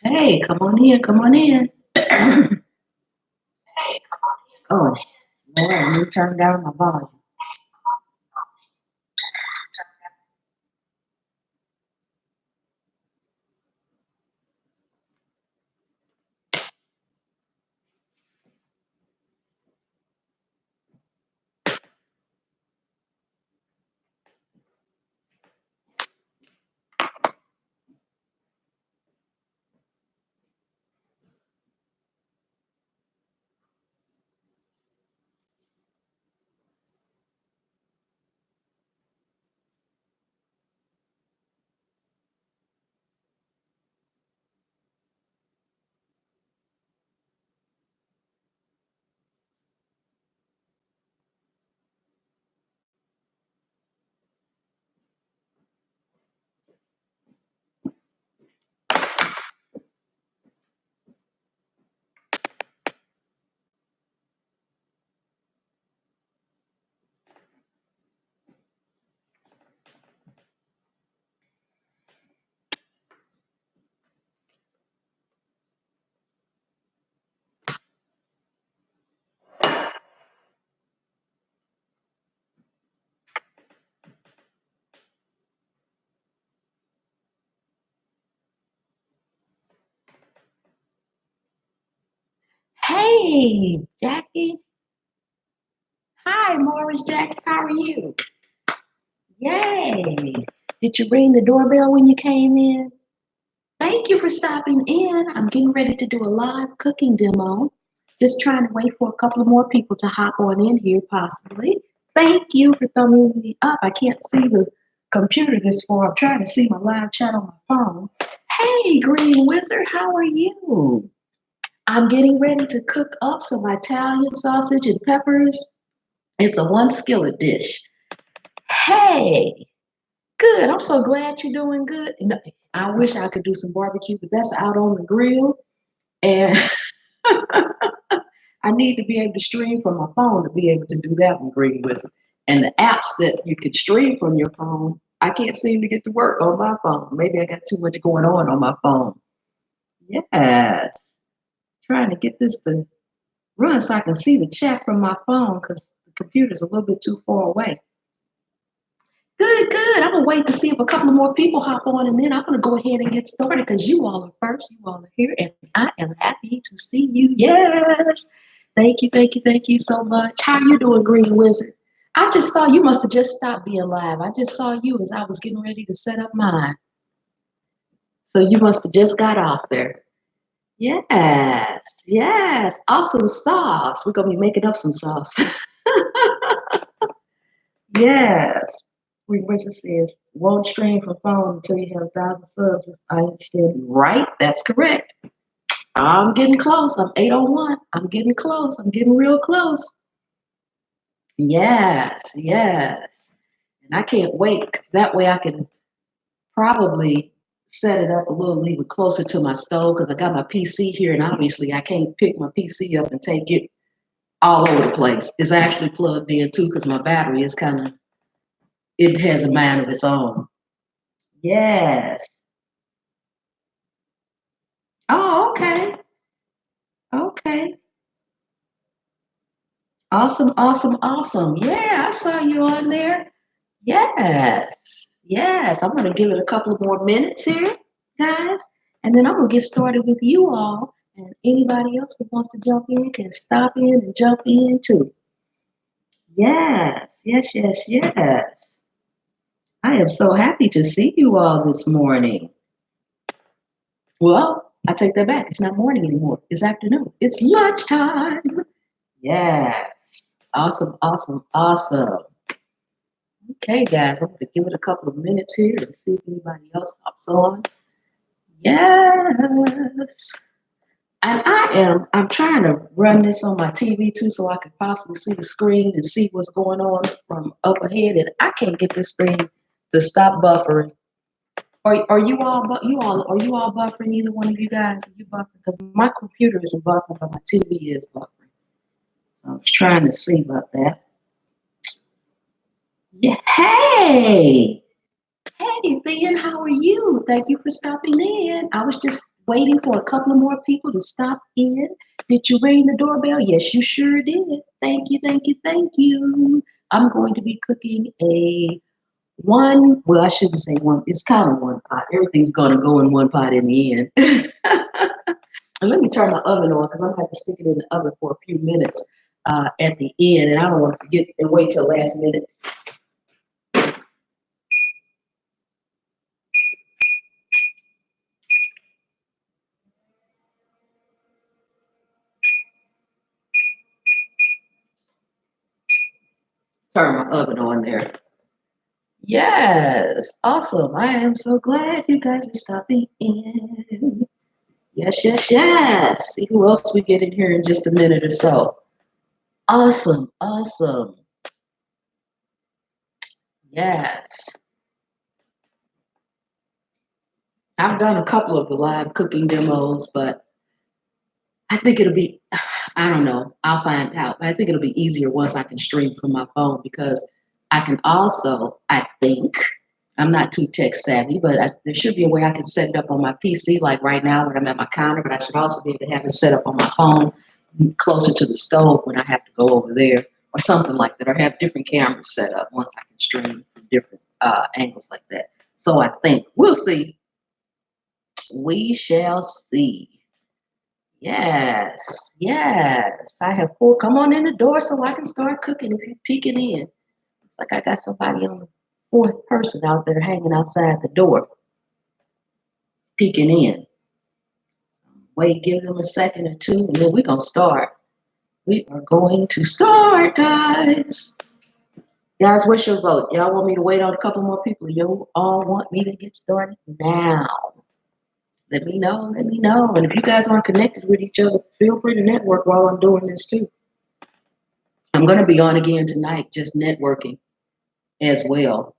Hey, come on in, come on in. Oh, Lord, let me turn down my volume. Hey, Jackie. Hi, Morris Jackie. How are you? Yay. Did you ring the doorbell when you came in? Thank you for stopping in. I'm getting ready to do a live cooking demo. Just trying to wait for a couple of more people to hop on in here, possibly. Thank you for thumbing me up. I can't see the computer this far. I'm trying to see my live chat on my phone. Hey, Green Wizard, how are you? I'm getting ready to cook up some Italian sausage and peppers. It's a one skillet dish. Hey, good. I'm so glad you're doing good. No, I wish I could do some barbecue, but that's out on the grill. And I need to be able to stream from my phone to be able to do that one, Green Wizard. And the apps that you can stream from your phone, I can't seem to get to work on my phone. Maybe I got too much going on my phone. Yes. Trying to get this to run so I can see the chat from my phone because the computer's a little bit too far away. Good, good. I'm gonna wait to see if a couple of more people hop on, and then I'm gonna go ahead and get started because you all are first. You all are here, and I am happy to see you. Yes. Thank you, thank you, thank you so much. How you doing, Green Wizard? I just saw you must have just stopped being live. I just saw you as I was getting ready to set up mine. So you must have just got off there. Yes, yes. Awesome sauce. We're gonna be making up some sauce. Yes. Reverse says, won't stream from phone until you have 1,000 subs. I understand. Right? That's correct. I'm getting close. I'm 801. I'm getting close. I'm getting real close. Yes, yes. And I can't wait because that way I can probably set it up a little even closer to my stove because I got my PC here and obviously I can't pick my PC up and take it all over the place. It's actually plugged in too because my battery is kind of, it has a mind of its own. Yes. Oh, okay. Okay. Awesome, awesome, awesome. Yeah, I saw you on there. Yes. Yes. I'm going to give it a couple of more minutes here, guys. And then I'm going to get started with you all. And anybody else that wants to jump in can stop in and jump in too. Yes, yes, yes, yes. I am so happy to see you all this morning. Well, I take that back. It's not morning anymore. It's afternoon. It's lunchtime. Yes. Awesome, awesome, awesome. Okay, guys, I'm going to give it a couple of minutes here and see if anybody else hops on. Yes. And I'm trying to run this on my TV too so I can possibly see the screen and see what's going on from up ahead. And I can't get this thing to stop buffering. Are you all are you all buffering? Either one of you guys? Are you buffering? Because my computer isn't buffering, but my TV is buffering. So I'm trying to see about that. Yeah. Hey, hey, Thian, how are you? Thank you for stopping in. I was just waiting for a couple of more people to stop in. Did you ring the doorbell? Yes, you sure did. Thank you, thank you, thank you. I'm going to be cooking a one, well, I shouldn't say one, it's kind of one pot. Everything's going to go in one pot in the end. And let me turn my oven on because I'm going to have to stick it in the oven for a few minutes at the end. And I don't want to forget and wait till last minute. Turn my oven on there. Yes, awesome. I am so glad you guys are stopping in. Yes, yes, yes. See who else we get in here in just a minute or so. Awesome, awesome. Yes. I've done a couple of the live cooking demos, but I think it'll be, I don't know, I'll find out. But I think it'll be easier once I can stream from my phone because I can also, I think, I'm not too tech savvy, but there should be a way I can set it up on my PC, like right now when I'm at my counter, but I should also be able to have it set up on my phone closer to the stove when I have to go over there or something like that, or have different cameras set up once I can stream from different angles like that. So I think we'll see. We shall see. Yes, yes. I have four. Come on in the door so I can start cooking if you're peeking in. Looks like I got somebody on the fourth person out there hanging outside the door, peeking in. Wait, give them a second or two, and then we're going to start. We are going to start, guys. Guys, what's your vote? Y'all want me to wait on a couple more people? You all want me to get started now? Let me know. Let me know. And if you guys aren't connected with each other, feel free to network while I'm doing this too. I'm going to be on again tonight, just networking as well.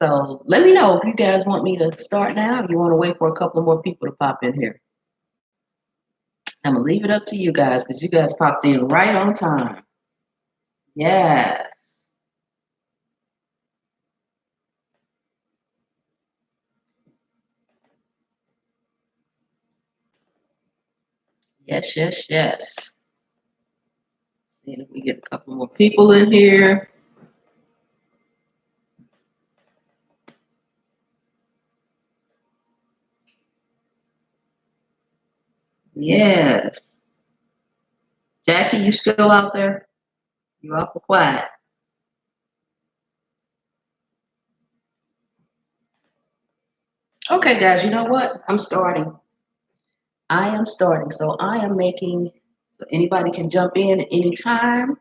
So let me know if you guys want me to start now, if you want to wait for a couple more people to pop in here. I'm going to leave it up to you guys because you guys popped in right on time. Yes. Yes, yes, yes. See if we get a couple more people in here. Yes. Jackie, you still out there? You awful quiet. Okay, guys, you know what? I'm starting. I am starting. So I am making, so anybody can jump in at any time.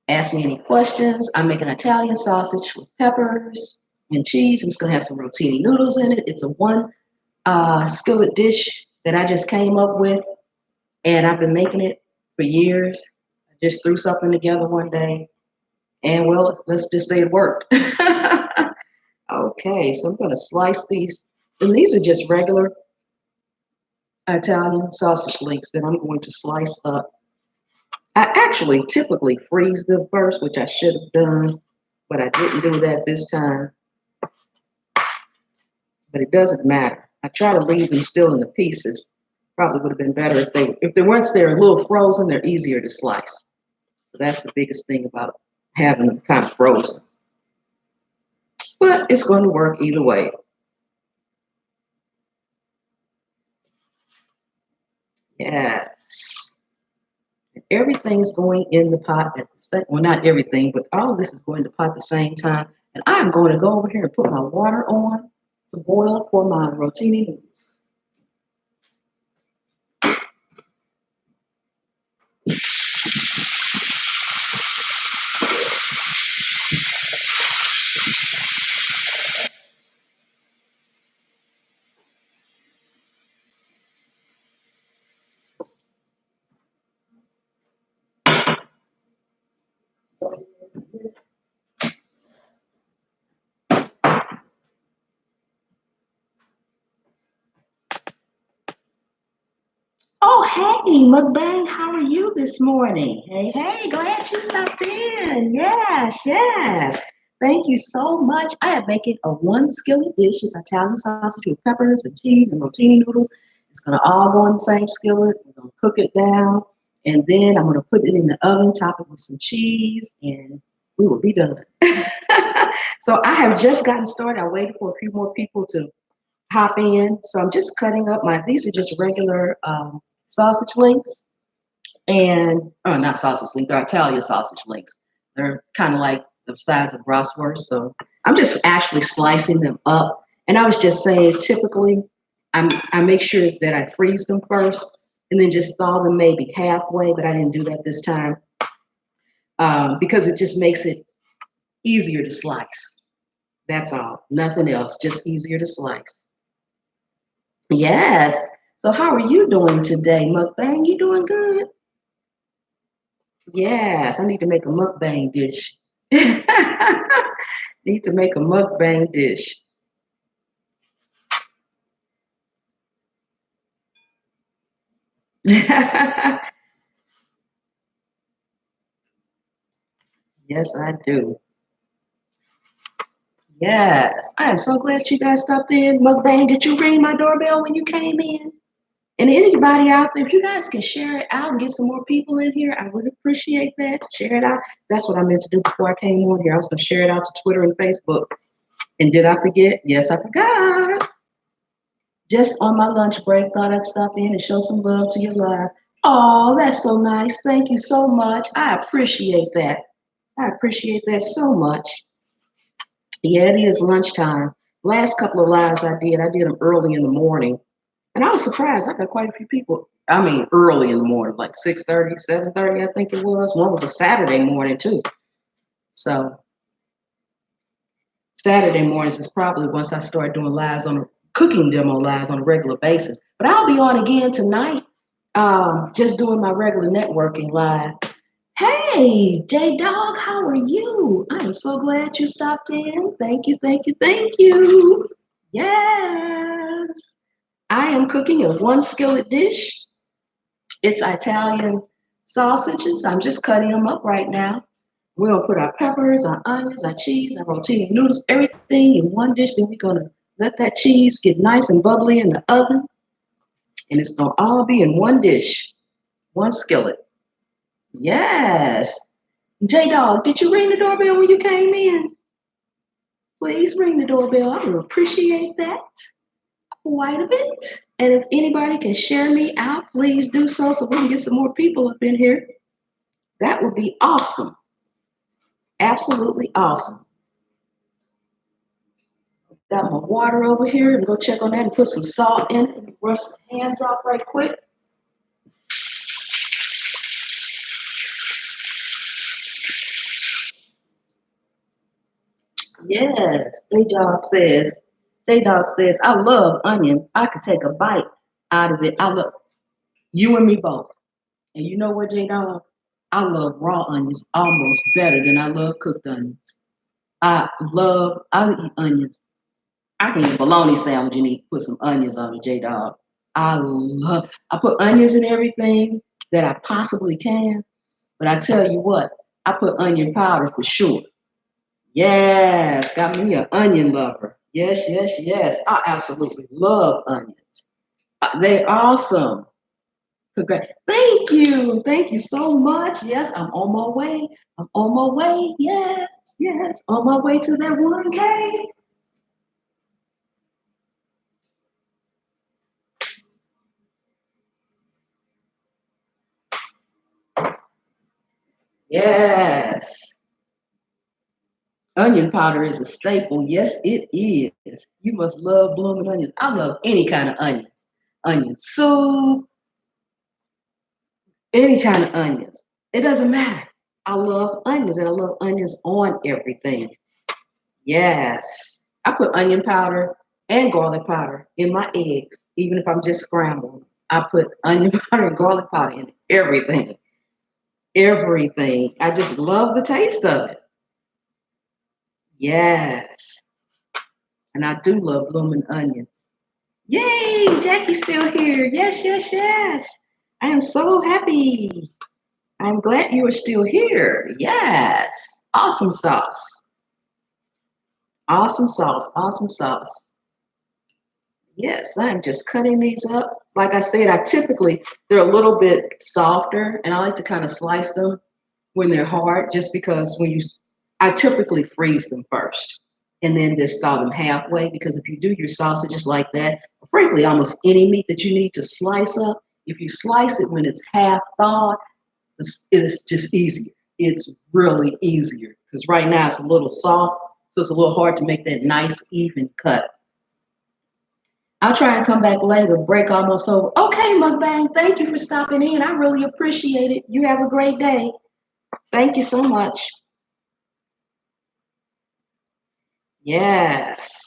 Ask me any questions. I'm making Italian sausage with peppers and cheese. It's going to have some rotini noodles in it. It's a one skillet dish that I just came up with, and I've been making it for years. I just threw something together one day, and well, let's just say it worked. Okay, so I'm going to slice these, and these are just regular Italian sausage links that I'm going to slice up. I actually typically freeze them first, which I should have done, but I didn't do that this time. But it doesn't matter. I try to leave them still in the pieces. Probably would have been better if they weren't they're a little frozen, they're easier to slice. So that's the biggest thing about having them kind of frozen. But it's going to work either way. Yes. Everything's going in the pot at the same, well, not everything, but all of this is going in the pot at the same time. And I'm going to go over here and put my water on to boil for my rotini noodles. Oh, hey, Mukbang, how are you this morning? Hey, hey, glad you stopped in. Yes, yes. Thank you so much. I am making a one skillet dish. It's Italian sausage with peppers and cheese and rotini noodles. It's going to all go in the same skillet. We're going to cook it down. And then I'm going to put it in the oven, top it with some cheese, and we will be done. So I have just gotten started. I waited for a few more people to hop in. So I'm just cutting up these are just regular sausage links. And not sausage links, they're Italian sausage links. They're kind of like the size of bratwurst. So I'm just actually slicing them up. And I was just saying, typically, I make sure that I freeze them first and then just thaw them maybe halfway, but I didn't do that this time because it just makes it easier to slice. That's all, nothing else, just easier to slice. Yes. So how are you doing today, Mukbang? You doing good? Yes, I need to make a mukbang dish. Need to make a mukbang dish. Yes, I do. Yes, I am so glad you guys stopped in. Mukbang, did you ring my doorbell when you came in? And anybody out there, if you guys can share it out and get some more people in here, I would appreciate that. Share it out. That's what I meant to do before I came on here. I was going to share it out to Twitter and Facebook. And did I forget? Yes, I forgot. Just on my lunch break, thought I'd stop in and show some love to your live. Oh, that's so nice. Thank you so much. I appreciate that. I appreciate that so much. Yeah, it is lunchtime. Last couple of lives I did them early in the morning. And I was surprised. I got quite a few people. I mean, early in the morning, like 6:30, 7:30, I think it was. One was a Saturday morning, too. So Saturday mornings is probably once I start doing lives on a cooking demo lives on a regular basis. But I'll be on again tonight, just doing my regular networking live. Hey, J Dog, how are you? I am so glad you stopped in. Thank you, thank you, thank you. Yes. I am cooking a one skillet dish. It's Italian sausages. I'm just cutting them up right now. We're gonna put our peppers, our onions, our cheese, our rotini noodles, everything in one dish. Then we're gonna let that cheese get nice and bubbly in the oven. And it's gonna all be in one dish, one skillet. Yes. J Dog, did you ring the doorbell when you came in? Please ring the doorbell. I would appreciate that quite a bit. And if anybody can share me out, please do so we can get some more people up in here. That would be awesome. Absolutely awesome. Got my water over here and go check on that and put some salt in it. Let me brush my hands off right quick. Yes, J Dog says, I love onions. I could take a bite out of it. I love you and me both. And you know what, J Dog? I love raw onions almost better than I love cooked onions. I eat onions. I can eat a bologna sandwich and put some onions on it, J Dog. I put onions in everything that I possibly can. But I tell you what, I put onion powder for sure. Yes, got me an onion lover. Yes, yes, yes. I absolutely love onions. They're awesome. Thank you. Thank you so much. Yes, I'm on my way. I'm on my way. Yes, yes. On my way to that 1K. Yes. Onion powder is a staple. Yes, it is. You must love blooming onions. I love any kind of onions. Onion soup, any kind of onions. It doesn't matter. I love onions and I love onions on everything. Yes. I put onion powder and garlic powder in my eggs, even if I'm just scrambling. I put onion powder and garlic powder in everything. Everything. I just love the taste of it. Yes. And I do love blooming onions. Yay, Jackie's still here. Yes, yes, yes. I am so happy. I'm glad you are still here. Yes. Awesome sauce. Awesome sauce, awesome sauce. Yes, I'm just cutting these up. Like I said, they're a little bit softer, and I like to kind of slice them when they're hard, just because I typically freeze them first and then just thaw them halfway. Because if you do your sausages like that, frankly, almost any meat that you need to slice up, if you slice it when it's half thawed, it is just easier. It's really easier because right now it's a little soft, so it's a little hard to make that nice, even cut. I'll try and come back later. Break almost over. Okay, mukbang. Thank you for stopping in. I really appreciate it. You have a great day. Thank you so much. Yes.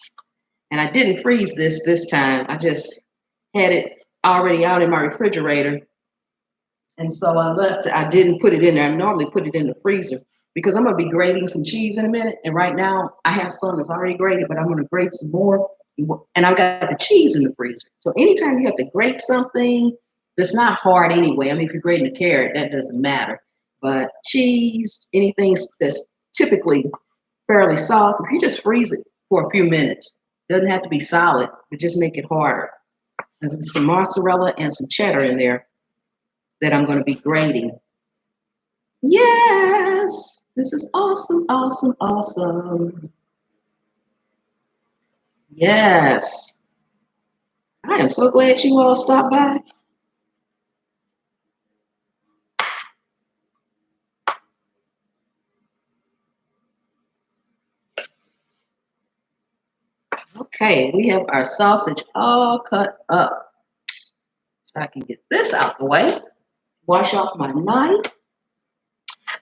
And I didn't freeze this time. I just had it already out in my refrigerator. And so I didn't put it in there. I normally put it in the freezer because I'm going to be grating some cheese in a minute. And right now I have some that's already grated, but I'm going to grate some more. And I've got the cheese in the freezer. So anytime you have to grate something that's not hard anyway, I mean, if you're grating a carrot, that doesn't matter. But cheese, anything that's typically fairly soft, if you just freeze it for a few minutes, doesn't have to be solid, but just make it harder. There's some mozzarella and some cheddar in there that I'm going to be grating. Yes, this is awesome, awesome, awesome. Yes, I am so glad you all stopped by. Okay, we have our sausage all cut up. So I can get this out the way. Wash off my knife.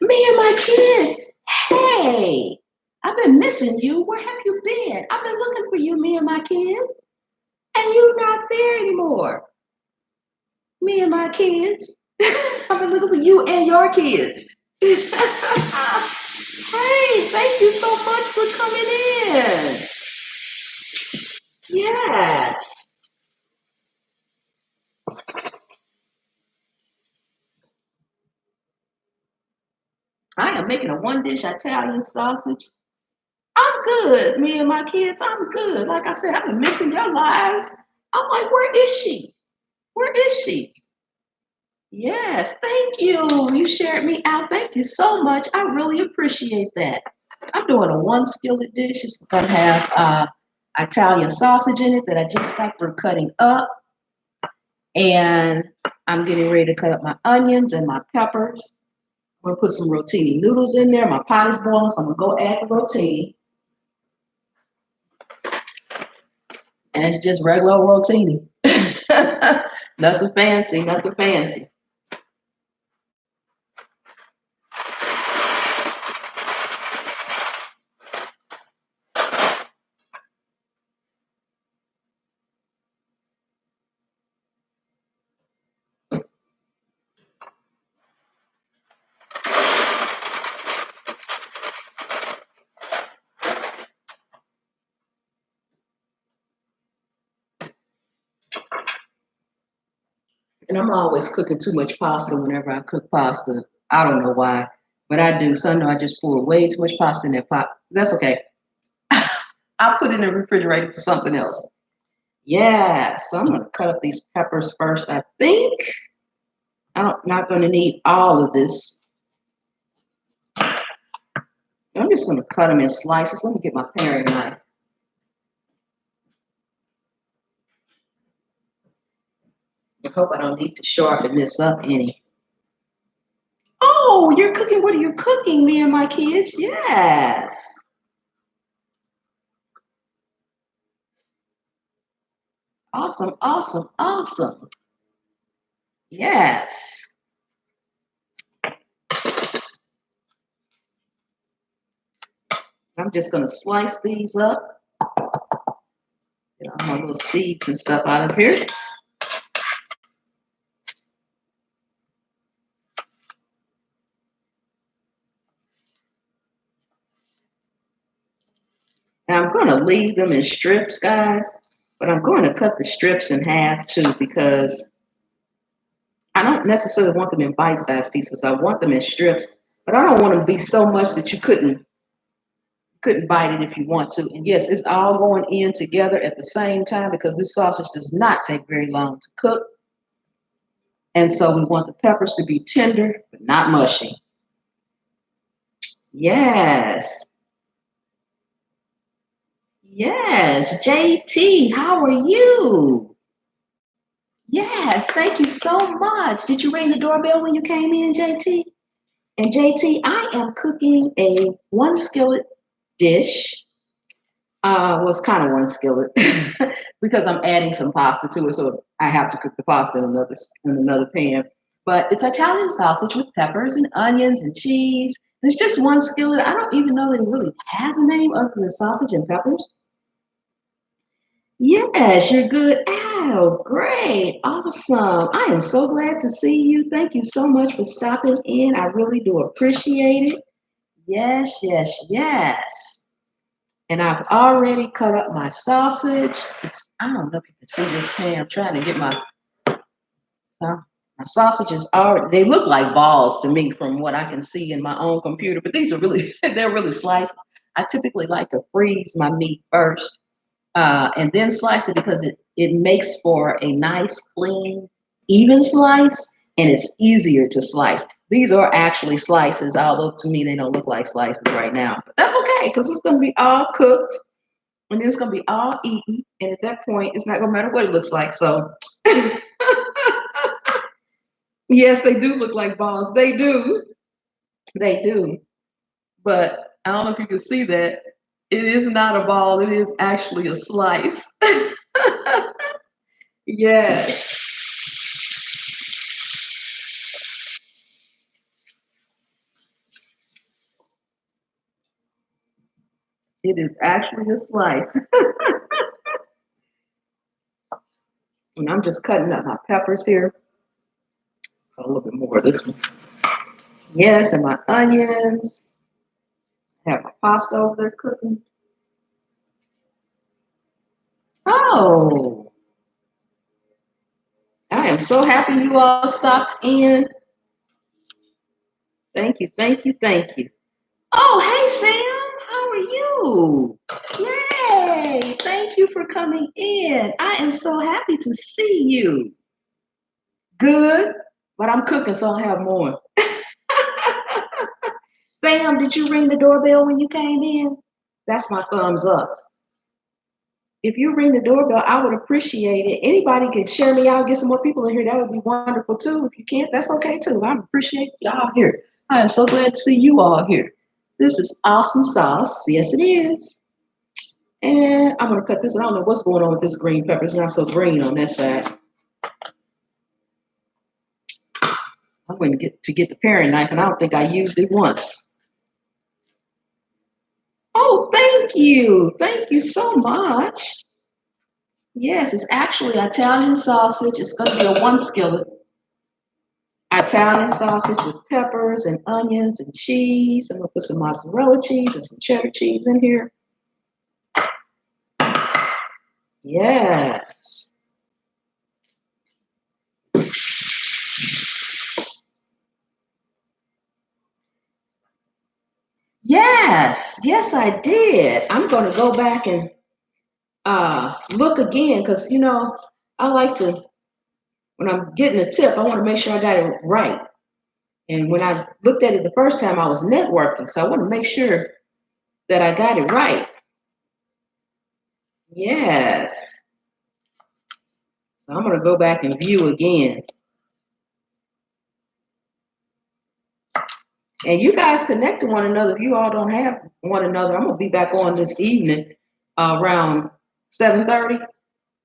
Me and my kids. Hey, I've been missing you. Where have you been? I've been looking for you, me and my kids. And you're not there anymore. Me and my kids. I've been looking for you and your kids. Hey, thank you so much for coming in. Yeah. I am making a one dish Italian sausage. I'm good. Me and my kids, I'm good. Like I said, I've been missing your lives. I'm like, where is she? Where is she? Yes, thank you. You shared me out. Thank you so much. I really appreciate that. I'm doing a one skillet dish. It's going to have Italian sausage in it that I just got through cutting up. And I'm getting ready to cut up my onions and my peppers. I'm going to put some rotini noodles in there. My pot is boiling, so I'm going to go add the rotini. And it's just regular old rotini. Nothing fancy, nothing fancy. And I'm always cooking too much pasta whenever I cook pasta. I don't know why, but I do. So I know I just pour way too much pasta in that pot. That's okay. I'll put it in the refrigerator for something else. Yeah, so I'm gonna cut up these peppers first. I think I'm not gonna need all of this. I'm just gonna cut them in slices. Let me get my paring knife. I hope I don't need to sharpen this up any. Oh, you're cooking. What are you cooking, me and my kids? Yes. Awesome, awesome, awesome. Yes. I'm just going to slice these up. Get all my little seeds and stuff out of here. And I'm going to leave them in strips, guys. But I'm going to cut the strips in half too because I don't necessarily want them in bite-sized pieces. I want them in strips, but I don't want them to be so much that you couldn't couldn't bite it if you want to. And yes, it's all going in together at the same time because this sausage does not take very long to cook. And so we want the peppers to be tender, but not mushy. Yes. Yes. JT, how are you? Yes, thank you so much. Did you ring the doorbell when you came in, JT? And JT, I am cooking a one skillet dish. Was kind of one skillet because I'm adding some pasta to it, so I have to cook the pasta in another pan. But it's Italian sausage with peppers and onions and cheese. And it's just one skillet. I don't even know that it really has a name other than sausage and peppers. Yes, you're good. Oh, great. Awesome. I am so glad to see you. Thank you so much for stopping in. I really do appreciate it. Yes, yes, yes. And I've already cut up my sausage. I don't know if you can see this pan. I'm trying to get my sausages are, they look like balls to me from what I can see in my own computer, but these are really, they're really slices. I typically like to freeze my meat first and then slice it because it makes for a nice, clean, even slice, and it's easier to slice. These are actually slices, although to me they don't look like slices right now. But that's okay because it's going to be all cooked and then it's going to be all eaten. And at that point, it's not going to matter what it looks like. So, yes, they do look like balls. They do. They do. But I don't know if you can see that. It is not a ball. It is actually a slice. Yes. It is actually a slice. And I'm just cutting up my peppers here. A little bit more of this one. Yes, and my onions. I have my pasta over there cooking. Oh, I am so happy you all stopped in. Thank you, thank you, thank you. Oh, hey Sam, how are you? Yay! Thank you for coming in. I am so happy to see you. Good, but I'm cooking, so I'll have more. Sam, did you ring the doorbell when you came in? That's my thumbs up. If you ring the doorbell, I would appreciate it. Anybody can share me out, get some more people in here. That would be wonderful too. If you can't, that's okay too. I appreciate y'all here. I am so glad to see you all here. This is awesome sauce. Yes, it is. And I'm gonna cut this. I don't know what's going on with this green pepper. It's not so green on that side. I'm going to get the paring knife, and I don't think I used it once. Oh, thank you. Thank you so much. Yes, it's actually Italian sausage. It's going to be a one skillet. Italian sausage with peppers and onions and cheese. I'm going to put some mozzarella cheese and some cheddar cheese in here. Yes. Yes, yes, I did. I'm going to go back and look again because, you know, I like to, when I'm getting a tip, I want to make sure I got it right. And when I looked at it the first time, I was networking. So I want to make sure that I got it right. Yes. So I'm going to go back and view again. And you guys connect to one another. If you all don't have one another, I'm going to be back on this evening around 7:30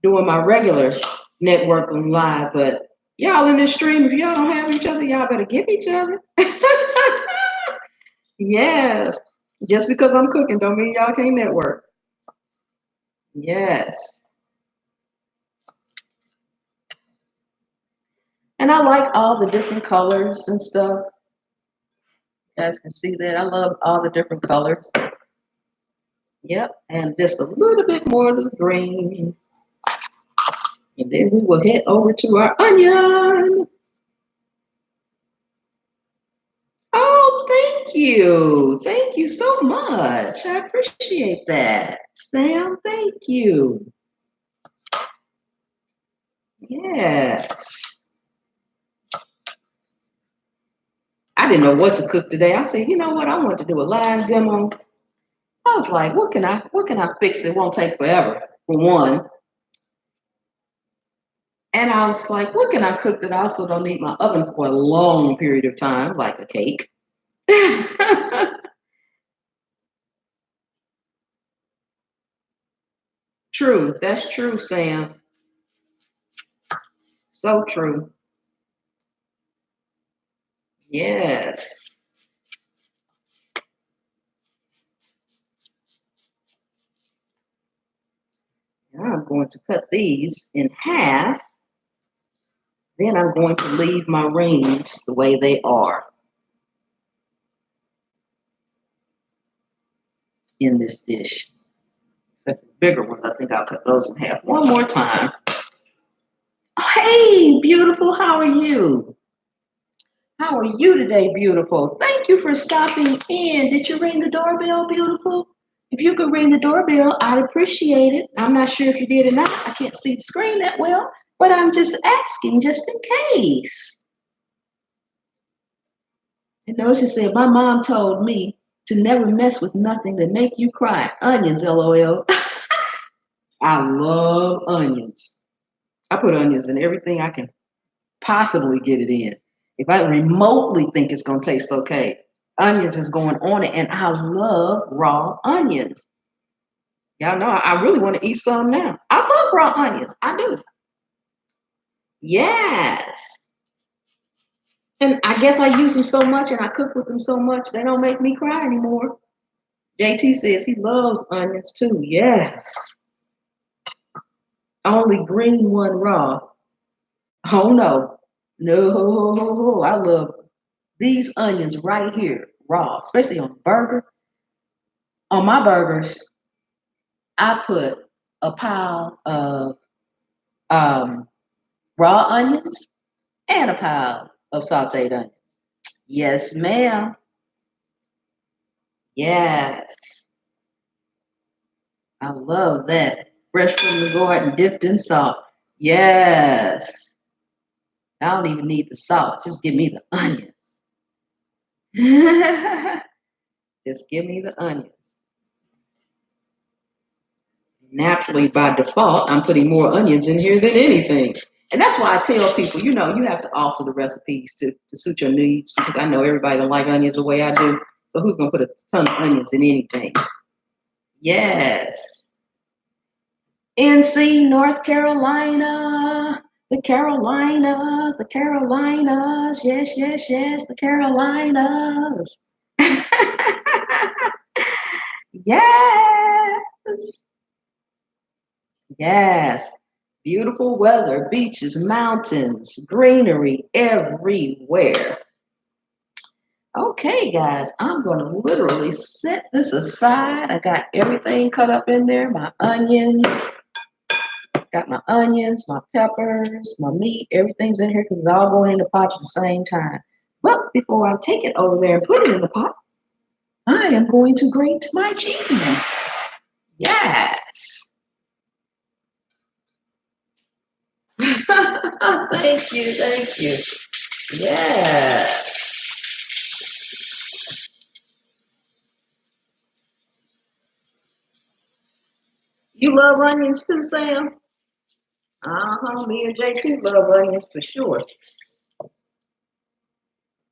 doing my regular networking live. But y'all in this stream, if y'all don't have each other, y'all better get each other. Yes. Just because I'm cooking don't mean y'all can't network. Yes. And I like all the different colors and stuff. You guys can see that. I love all the different colors. Yep. And just a little bit more of the green. And then we will head over to our onion. Oh, you. Thank you so much. I appreciate that. Sam, thank you. Yes. I didn't know what to cook today. I said, you know what? I want to do a live demo. I was like, what can I fix that won't take forever? For one. And I was like, what can I cook that I also don't need my oven for a long period of time, like a cake? True. That's true, Sam. So true. Yes. Now I'm going to cut these in half. Then I'm going to leave my rings the way they are in this dish. Except the bigger ones, I think I'll cut those in half one more time. Hey, beautiful, how are you? How are you today, beautiful? Thank you for stopping in. Did you ring the doorbell, beautiful? If you could ring the doorbell, I'd appreciate it. I'm not sure if you did or not. I can't see the screen that well, but I'm just asking just in case. And notice she said, my mom told me to never mess with nothing that make you cry. Onions, LOL. I love onions. I put onions in everything I can possibly get it in. If I remotely think it's going to taste okay, onions is going on it. And I love raw onions. Y'all know I really want to eat some now. I love raw onions. I do. Yes. And I guess I use them so much and I cook with them so much, they don't make me cry anymore. JT says he loves onions too. Yes. Only green one raw. Oh no. No, I love these onions right here, raw, especially on burger. On my burgers, I put a pile of um, raw onions and a pile of sauteed onions. Yes, ma'am. Yes. I love that. Fresh from the garden, dipped in salt. Yes. I don't even need the salt. Just give me the onions. Just give me the onions. Naturally, by default, I'm putting more onions in here than anything. And that's why I tell people, you have to alter the recipes to suit your needs because I know everybody don't like onions the way I do. So who's going to put a ton of onions in anything? Yes. NC, North Carolina. The Carolinas, the Carolinas. Yes, yes, yes, the Carolinas. Yes. Yes. Beautiful weather, beaches, mountains, greenery everywhere. Okay, guys, I'm going to literally set this aside. I got everything cut up in there, my onions. Got my onions, my peppers, my meat, everything's in here because it's all going in the pot at the same time. But before I take it over there and put it in the pot, I am going to grate my cheese. Yes. Thank you, thank you. Yes. You love onions too, Sam? Uh-huh, me and JT love onions for sure.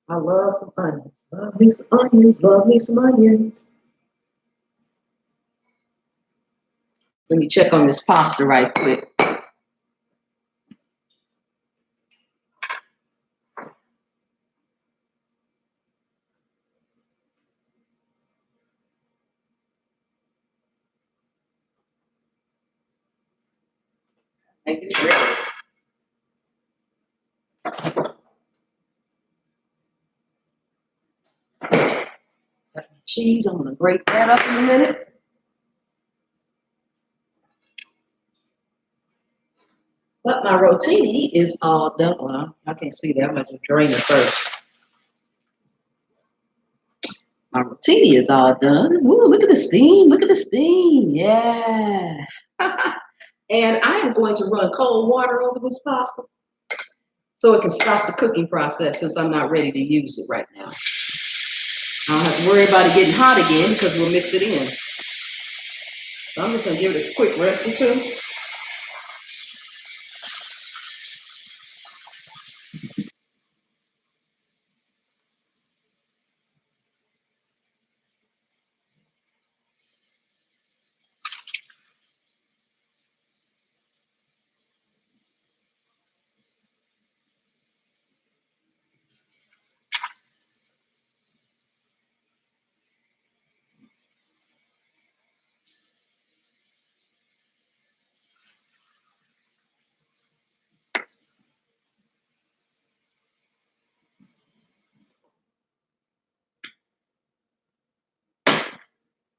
I love some onions. Love me some onions, love me some onions. Let me check on this pasta right quick. Make it ready. Cheese, I'm gonna grate that up in a minute. But my rotini is all done. Well, I can't see that. I'm gonna drain it first. My rotini is all done. Ooh, look at the steam. Look at the steam. Yes. And I am going to run cold water over this pasta so it can stop the cooking process since I'm not ready to use it right now. I don't have to worry about it getting hot again because we'll mix it in. So I'm just going to give it a quick rest or two.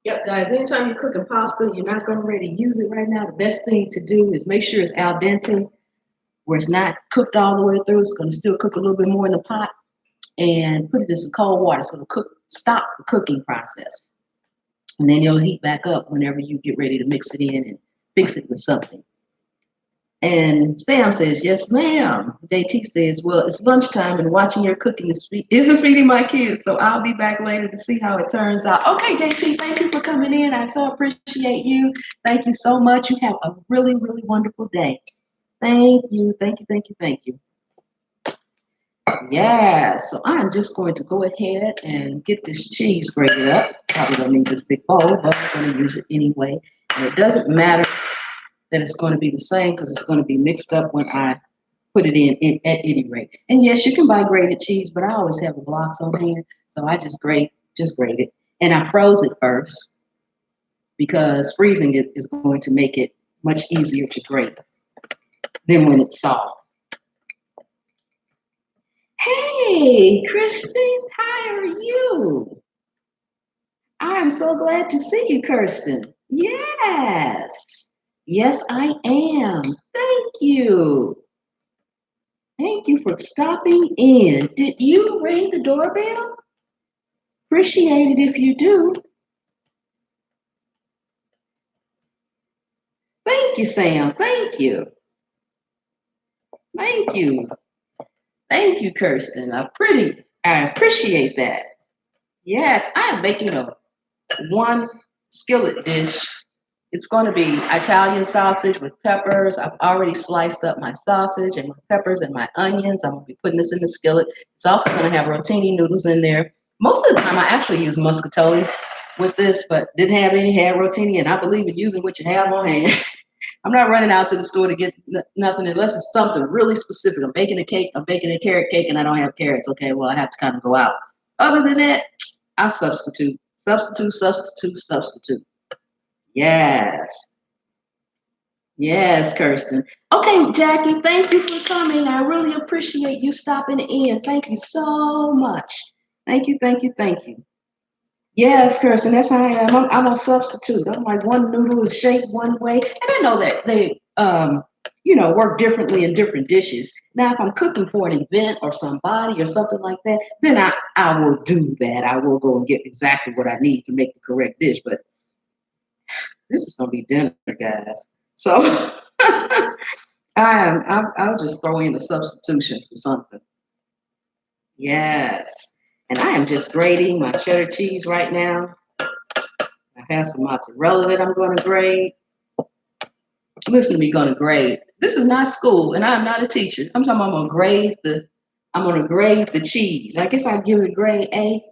Yep, guys, anytime you're cooking pasta, you're not going to ready to use it right now. The best thing to do is make sure it's al dente, where it's not cooked all the way through. It's going to still cook a little bit more in the pot, and put it in some cold water so it'll stop the cooking process. And then you'll heat back up whenever you get ready to mix it in and fix it with something. And Sam says, yes, ma'am. JT says, well, it's lunchtime and watching your cooking isn't feeding my kids, so I'll be back later to see how it turns out. Okay, JT, thank you for coming in. I so appreciate you. Thank you so much. You have a really, really wonderful day. Thank you, thank you, thank you, thank you. Yeah, so I'm just going to go ahead and get this cheese grated up. Probably don't need this big bowl, but I'm going to use it anyway. And it doesn't matter that it's going to be the same because it's going to be mixed up when I put it in at any rate. And yes, you can buy grated cheese, but I always have the blocks on hand, so I just grate it. And I froze it first because freezing it is going to make it much easier to grate than when it's soft. Hey, Kristen, how are you? I'm so glad to see you, Kirsten. Yes. Yes, I am. Thank you. Thank you for stopping in. Did you ring the doorbell? Appreciate it if you do. Thank you, Sam. Thank you. Thank you. Thank you, Kirsten. I appreciate that. Yes, I am making a one skillet dish. It's going to be Italian sausage with peppers. I've already sliced up my sausage and my peppers and my onions. I'm going to be putting this in the skillet. It's also going to have rotini noodles in there. Most of the time, I actually use muscatone with this, but didn't have any, had rotini, and I believe in using what you have on hand. I'm not running out to the store to get nothing unless it's something really specific. I'm baking a cake, I'm baking a carrot cake, and I don't have carrots. Okay, well, I have to kind of go out. Other than that, I substitute. Substitute. Yes. Yes, Kirsten. Okay, Jackie, thank you for coming. I really appreciate you stopping in. Thank you so much. Thank you, thank you, thank you. Yes, Kirsten, that's how I am. I'm a substitute. I'm like one noodle is shaped one way. And I know that they work differently in different dishes. Now, if I'm cooking for an event or somebody or something like that, then I will do that. I will go and get exactly what I need to make the correct dish. But this is gonna be dinner, guys. So I'll just throw in a substitution for something. Yes. And I am just grating my cheddar cheese right now. I have some mozzarella that I'm going to grate. Listen to me, going to grade. This is not school, and I'm not a teacher. I'm talking about I'm going to grade the cheese. I guess I give it a grade A.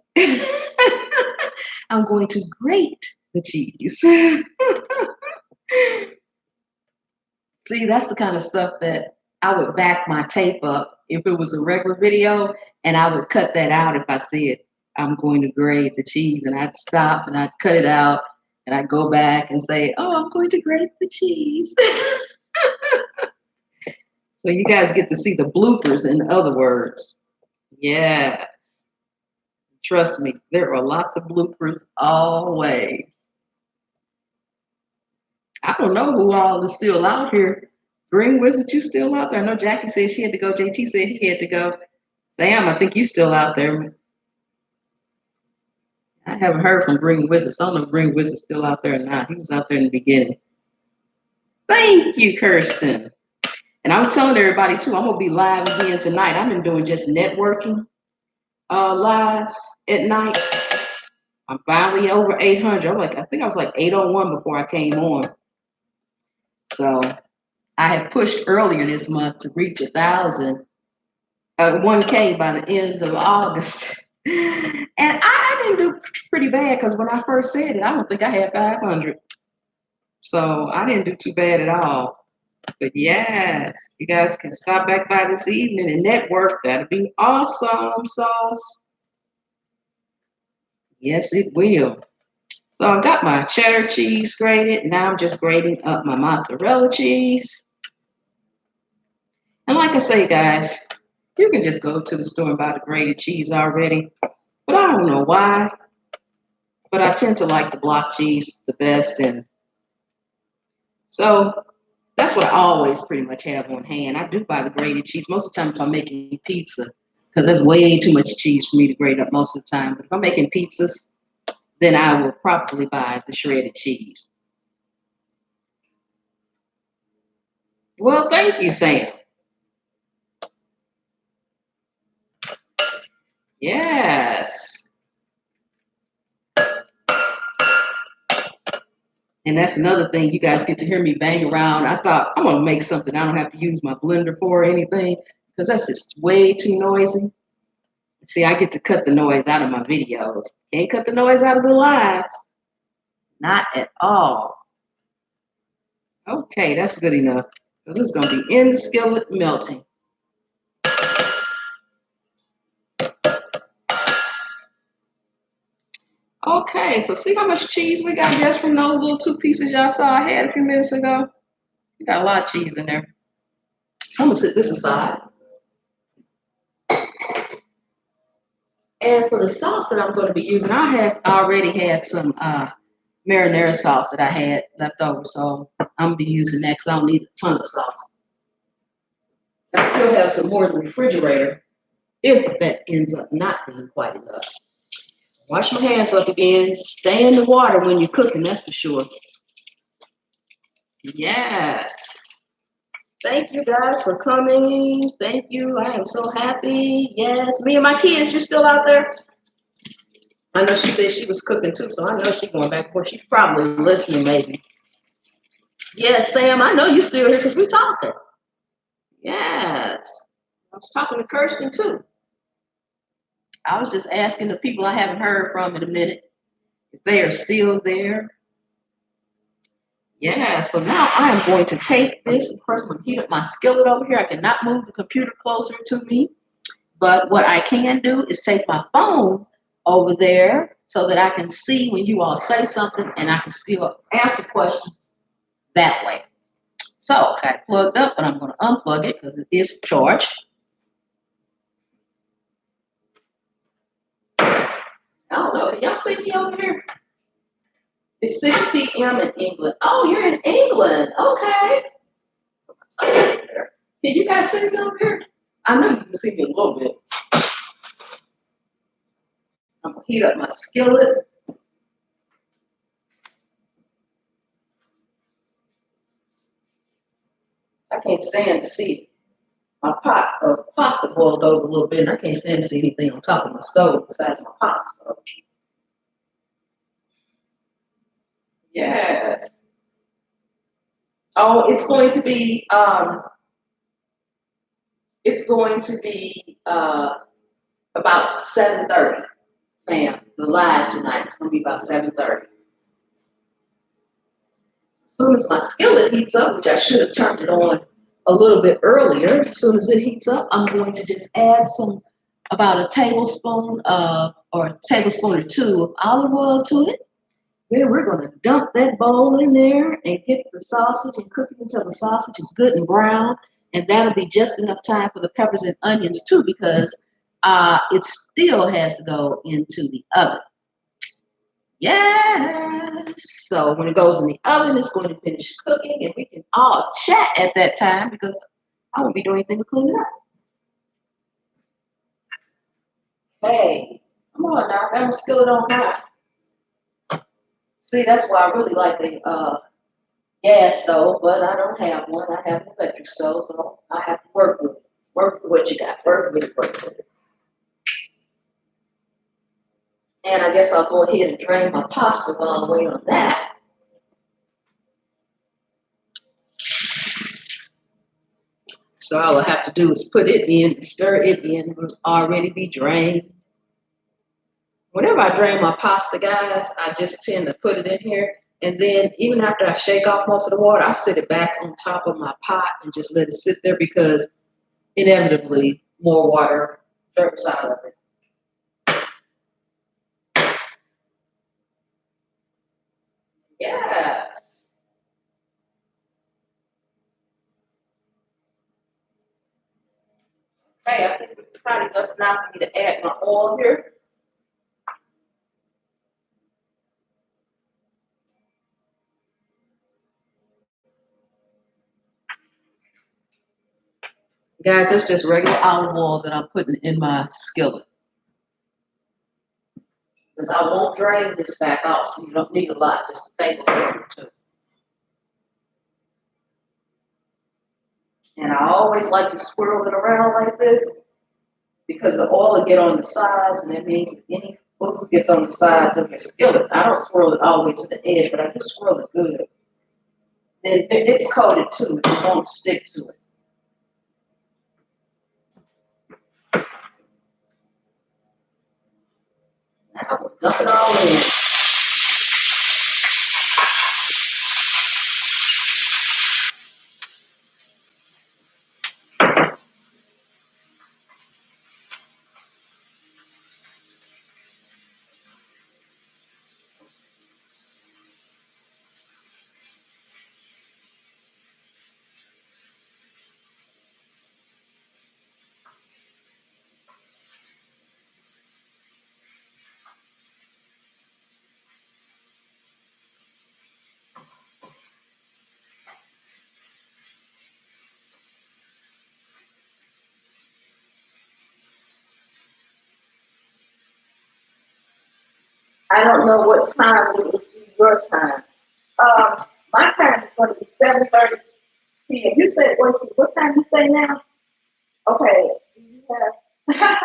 I'm going to grate the cheese. See, that's the kind of stuff that I would back my tape up if it was a regular video, and I would cut that out if I said I'm going to grate the cheese, and I'd stop and I'd cut it out, and I'd go back and say, "Oh, I'm going to grate the cheese." So you guys get to see the bloopers, in other words. Yes, trust me, there are lots of bloopers always. I don't know who all is still out here. Green Wizard, you still out there? I know Jackie said she had to go. JT said he had to go. Sam, I think you still out there. I haven't heard from Green Wizard. So I don't know if Green Wizard's still out there or not. He was out there in the beginning. Thank you, Kirsten. And I'm telling everybody too, I'm gonna be live again tonight. I've been doing just networking lives at night. I'm finally over 800. I think I was like 801 before I came on. So I had pushed earlier this month to reach 1K by the end of August. And I didn't do pretty bad because when I first said it, I don't think I had 500. So I didn't do too bad at all. But yes, you guys can stop back by this evening and network. That'll be awesome, sauce. Yes, it will. So I got my cheddar cheese grated. Now I'm just grating up my mozzarella cheese. And like I say, guys, you can just go to the store and buy the grated cheese already. But I don't know why. But I tend to like the block cheese the best. And so that's what I always pretty much have on hand. I do buy the grated cheese most of the time if I'm making pizza, because that's way too much cheese for me to grate up most of the time. But if I'm making pizzas, then I will probably buy the shredded cheese. Well, thank you, Sam. Yes. And that's another thing, you guys get to hear me bang around. I thought I'm going to make something I don't have to use my blender for or anything, because that's just way too noisy. See, I get to cut the noise out of my videos. Can't cut the noise out of the lives. Not at all. Okay, that's good enough. So this is going to be in the skillet melting. Okay, so see how much cheese we got just from those little 2 pieces y'all saw I had a few minutes ago? We got a lot of cheese in there. So I'm going to set this aside. And for the sauce that I'm going to be using, I already had some marinara sauce that I had left over. So I'm going to be using that because I don't need a ton of sauce. I still have some more in the refrigerator if that ends up not being quite enough. Wash your hands up again. Stay in the water when you're cooking, that's for sure. Yes. Thank you guys for coming. Thank you. I am so happy. Yes. Me and my kids, you're still out there? I know she said she was cooking too, so I know she's going back and forth. She's probably listening, maybe. Yes, Sam, I know you're still here because we're talking. Yes. I was talking to Kirsten too. I was just asking the people I haven't heard from in a minute if they are still there. Yeah, so now I am going to take this. First, I'm going to heat up my skillet over here. I cannot move the computer closer to me. But what I can do is take my phone over there so that I can see when you all say something and I can still answer questions that way. So I got it plugged up, but I'm going to unplug it because it is charged. I don't know. Can y'all see me over here? It's 6 p.m. in England. Oh, you're in England. Okay. Can you guys see me over here? I know you can see me a little bit. I'm going to heat up my skillet. I can't stand to see my pot of pasta boiled over a little bit, and I can't stand to see anything on top of my stove besides my pot. So. Yes. Oh, it's going to be about 7:30. Sam, the live tonight. It's going to be about 7:30. As soon as my skillet heats up, which I should have turned it on a little bit earlier, as soon as it heats up, I'm going to just add about a tablespoon or a tablespoon or 2 of olive oil to it. Then we're going to dump that bowl in there and get the sausage and cook it until the sausage is good and brown. And that'll be just enough time for the peppers and onions too, because it still has to go into the oven. Yes. So when it goes in the oven, it's going to finish cooking, and we can all chat at that time because I won't be doing anything but cleaning up. Hey, come on now, that skillet on high. See, that's why I really like the gas stove, but I don't have one. I have an electric stove, so I have to work with it. Work with what you got. Work with it. Work with it. And I guess I'll go ahead and drain my pasta while I wait on that. So all I have to do is put it in, stir it in, it'll already be drained. Whenever I drain my pasta, guys, I just tend to put it in here. And then even after I shake off most of the water, I sit it back on top of my pot and just let it sit there because inevitably more water drips out of it. Yes. Hey, I think it's probably enough now for me to add my oil here. Guys, that's just regular olive oil that I'm putting in my skillet. Because I won't drain this back off, so you don't need a lot, just a tablespoon or two. And I always like to swirl it around like this because the oil will get on the sides, and that means if any food gets on the sides of your skillet, I don't swirl it all the way to the edge, but I do swirl it good. Then it's coated too, it won't stick to it. Now we'll dump it all in. I don't know what time it will be your time. My time is going to be 7:30 p.m. You said what time you say now? Okay. Yeah.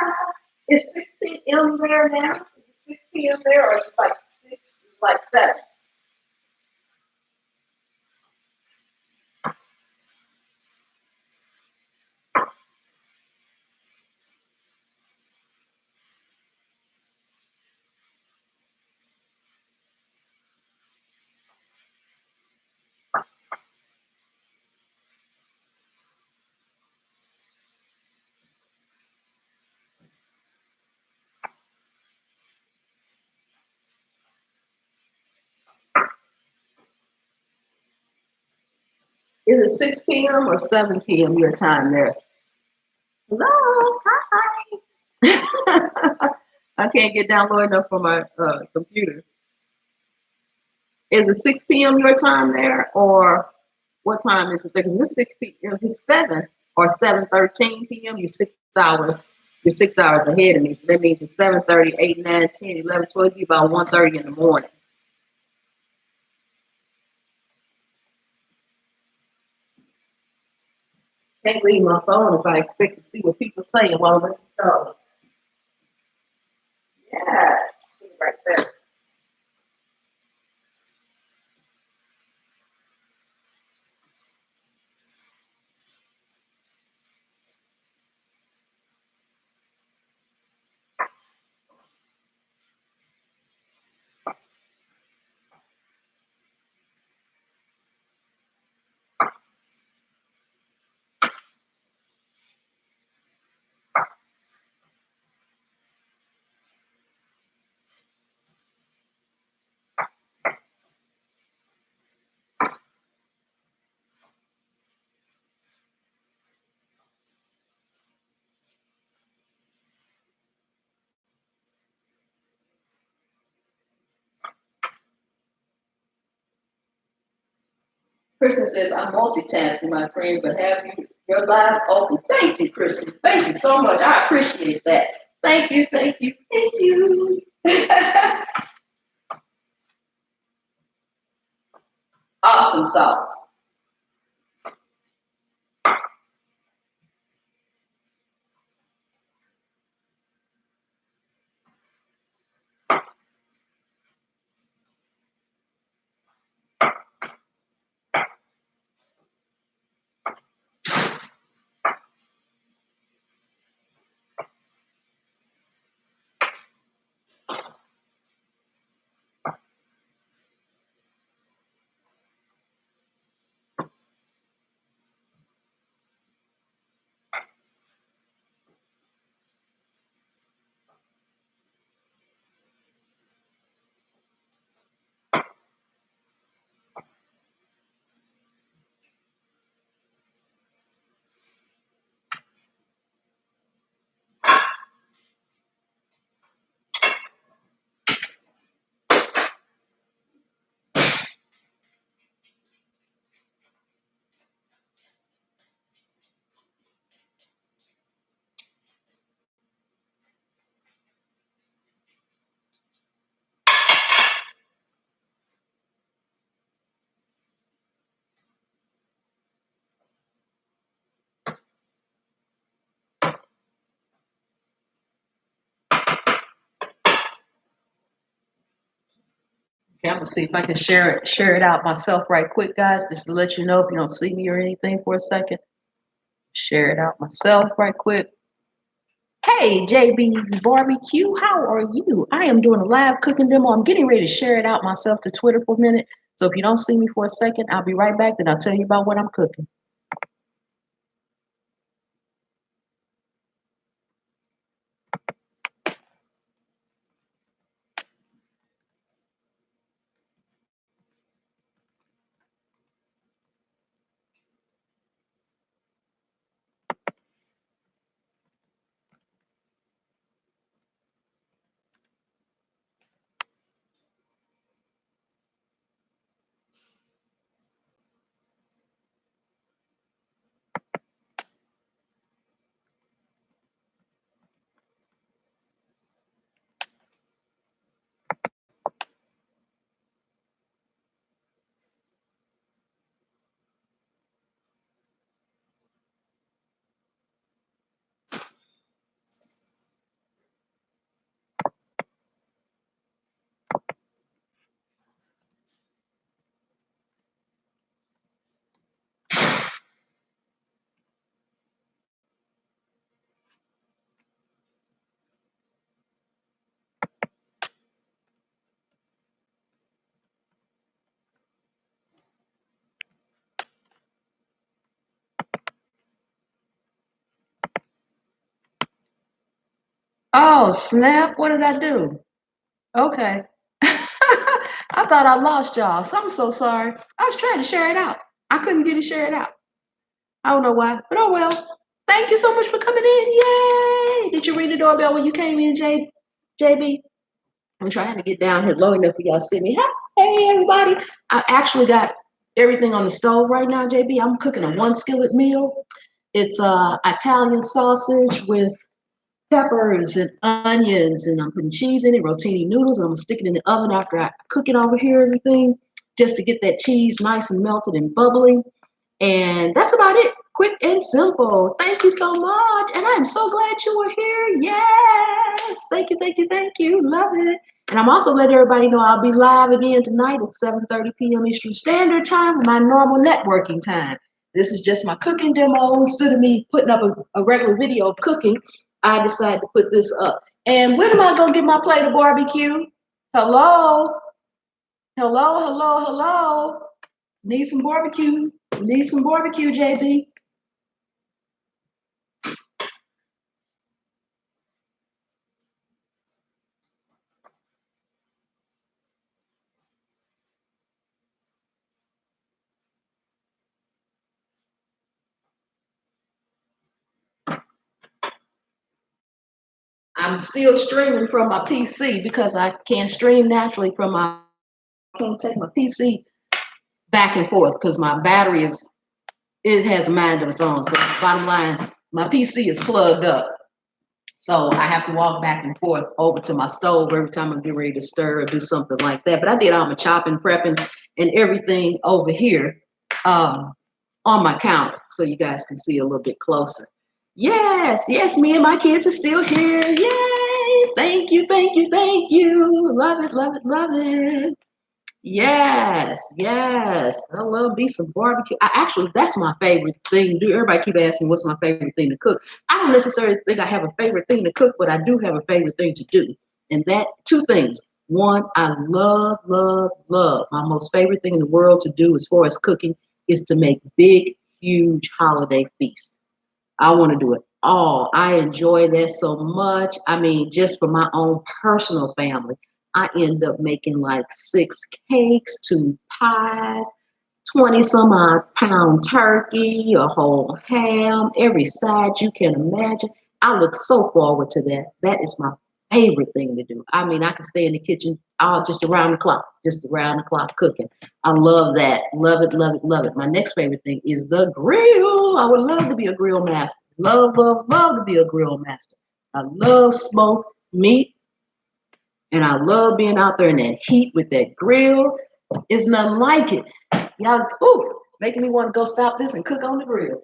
It's 6 p.m. there now. Is it 6 p.m. there, or is it like 6, like 7? Is it 6 p.m. or 7 p.m. your time there? Hello, hi. I can't get down low enough for my computer. Is it 6 p.m. your time there, or what time is it? Because it's 6 p.m. It's 7 or 7:13 p.m. You're 6 hours. You're 6 hours ahead of me, so that means it's 7:30, 8, 9, 10, 11, 12. You about 1:30 in the morning. Can't leave my phone if I expect to see what people saying while I'm in the show. Yes, right there. Kristen says, I'm multitasking, my friend, but have you your live open? Thank you, Kristen. Thank you so much. I appreciate that. Thank you, thank you, thank you. Awesome sauce. Okay, I'm gonna see if I can share it out myself right quick, guys, just to let you know if you don't see me or anything for a second. Share it out myself right quick. Hey, JB Barbecue, how are you? I am doing a live cooking demo. I'm getting ready to share it out myself to Twitter for a minute. So if you don't see me for a second, I'll be right back. Then I'll tell you about what I'm cooking. Oh, snap. What did I do? Okay. I thought I lost y'all. So I'm so sorry. I was trying to share it out. I couldn't get it shared out. I don't know why, but oh well. Thank you so much for coming in. Yay! Did you ring the doorbell when you came in, JB? I'm trying to get down here low enough for y'all to see me. Hey, everybody. I actually got everything on the stove right now, JB. I'm cooking a one skillet meal. It's Italian sausage with peppers and onions, and I'm putting cheese in it, rotini noodles, and I'm gonna stick it in the oven after I cook it over here, everything, just to get that cheese nice and melted and bubbly. And that's about it. Quick and simple. Thank you so much. And I'm so glad you were here. Yes. Thank you, thank you, thank you. Love it. And I'm also letting everybody know I'll be live again tonight at 7:30 p.m. Eastern Standard Time, my normal networking time. This is just my cooking demo. Instead of me putting up a regular video of cooking, I decided to put this up. And when am I going to get my plate of barbecue? Hello? Hello, hello, hello. Need some barbecue. Need some barbecue, JB. I'm still streaming from my PC because I can't stream naturally from my. I can't take my PC back and forth because my battery it has a mind of its own. So bottom line, my PC is plugged up. So I have to walk back and forth over to my stove every time I get ready to stir or do something like that. But I did all my chopping, prepping, and everything over here on my counter so you guys can see a little bit closer. Yes, yes, me and my kids are still here. Yay! Thank you, thank you, thank you. Love it, love it, love it. Yes, yes. I love me some barbecue. Actually, that's my favorite thing to do. Everybody keep asking what's my favorite thing to cook. I don't necessarily think I have a favorite thing to cook, but I do have a favorite thing to do. And that two things. One, I love, love, love. My most favorite thing in the world to do as far as cooking is to make big, huge holiday feasts. I want to do it all. I enjoy that so much. I mean, just for my own personal family, I end up making like 6 cakes, 2 pies, 20 some odd pound turkey, a whole ham, every side you can imagine. I look so forward to that. That is my favorite thing to do. I mean, I can stay in the kitchen all just around the clock cooking. I love that. Love it, love it, love it. My next favorite thing is the grill. I would love to be a grill master. Love, love, love to be a grill master. I love smoked meat and I love being out there in that heat with that grill. It's nothing like it. Y'all, ooh, making me want to go stop this and cook on the grill.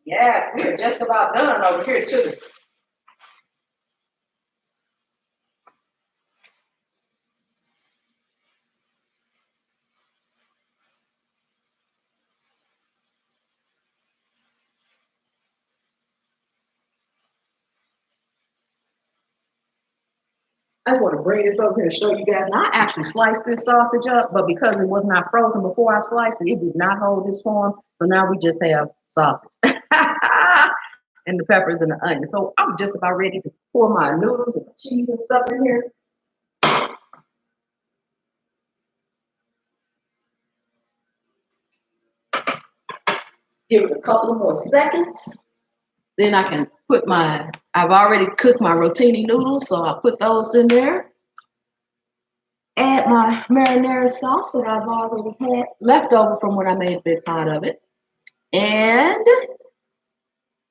Yes, we're just about done over here too. I just want to bring this over here to show you guys. Now, I actually sliced this sausage up, but because it was not frozen before I sliced it, it did not hold this form. So now we just have sausage and the peppers and the onion. So I'm just about ready to pour my noodles and cheese and stuff in here. Give it a couple of more seconds. Then I can put I've already cooked my rotini noodles, so I'll put those in there. Add my marinara sauce that I've already had left over from when I made a big pot of it. And